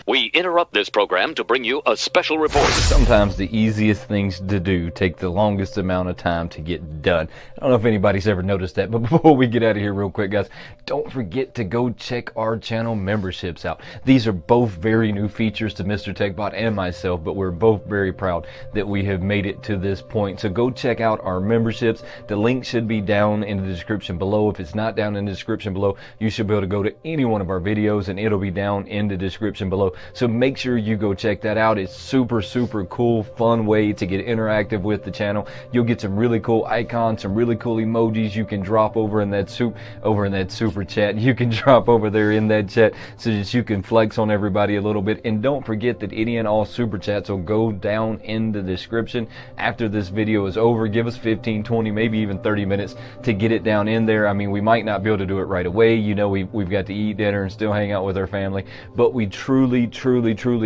We interrupt this program to bring you a special report. Sometimes the easiest things to do take the longest amount of time to get done. I don't know if anybody's ever noticed that, but before we get out of here real quick, guys, don't forget to go check our channel memberships out. These are both very new features to Mr. Techbot and myself, but we're both very proud that we have made it to this point. So go check out our memberships. The link should be down in the description below. If it's not down in the description below, you should be able to go to any one of our videos and it'll be down in the description below. So make sure you go check that out. It's super cool, fun way to get interactive with the channel. You'll get some really cool icons, some really cool emojis you can drop over in that super chat. You can drop over there in that chat so that you can flex on everybody a little bit. And don't forget that any and all super chats will go down in the description after this video is over. Give us 15, 20, maybe even 30 minutes to get it down in there. I mean, we might not be able to do it right away. We've got to eat dinner and still hang out with our family, but we truly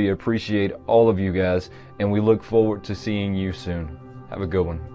appreciate all of you guys, and we look forward to seeing you soon. Have a good one.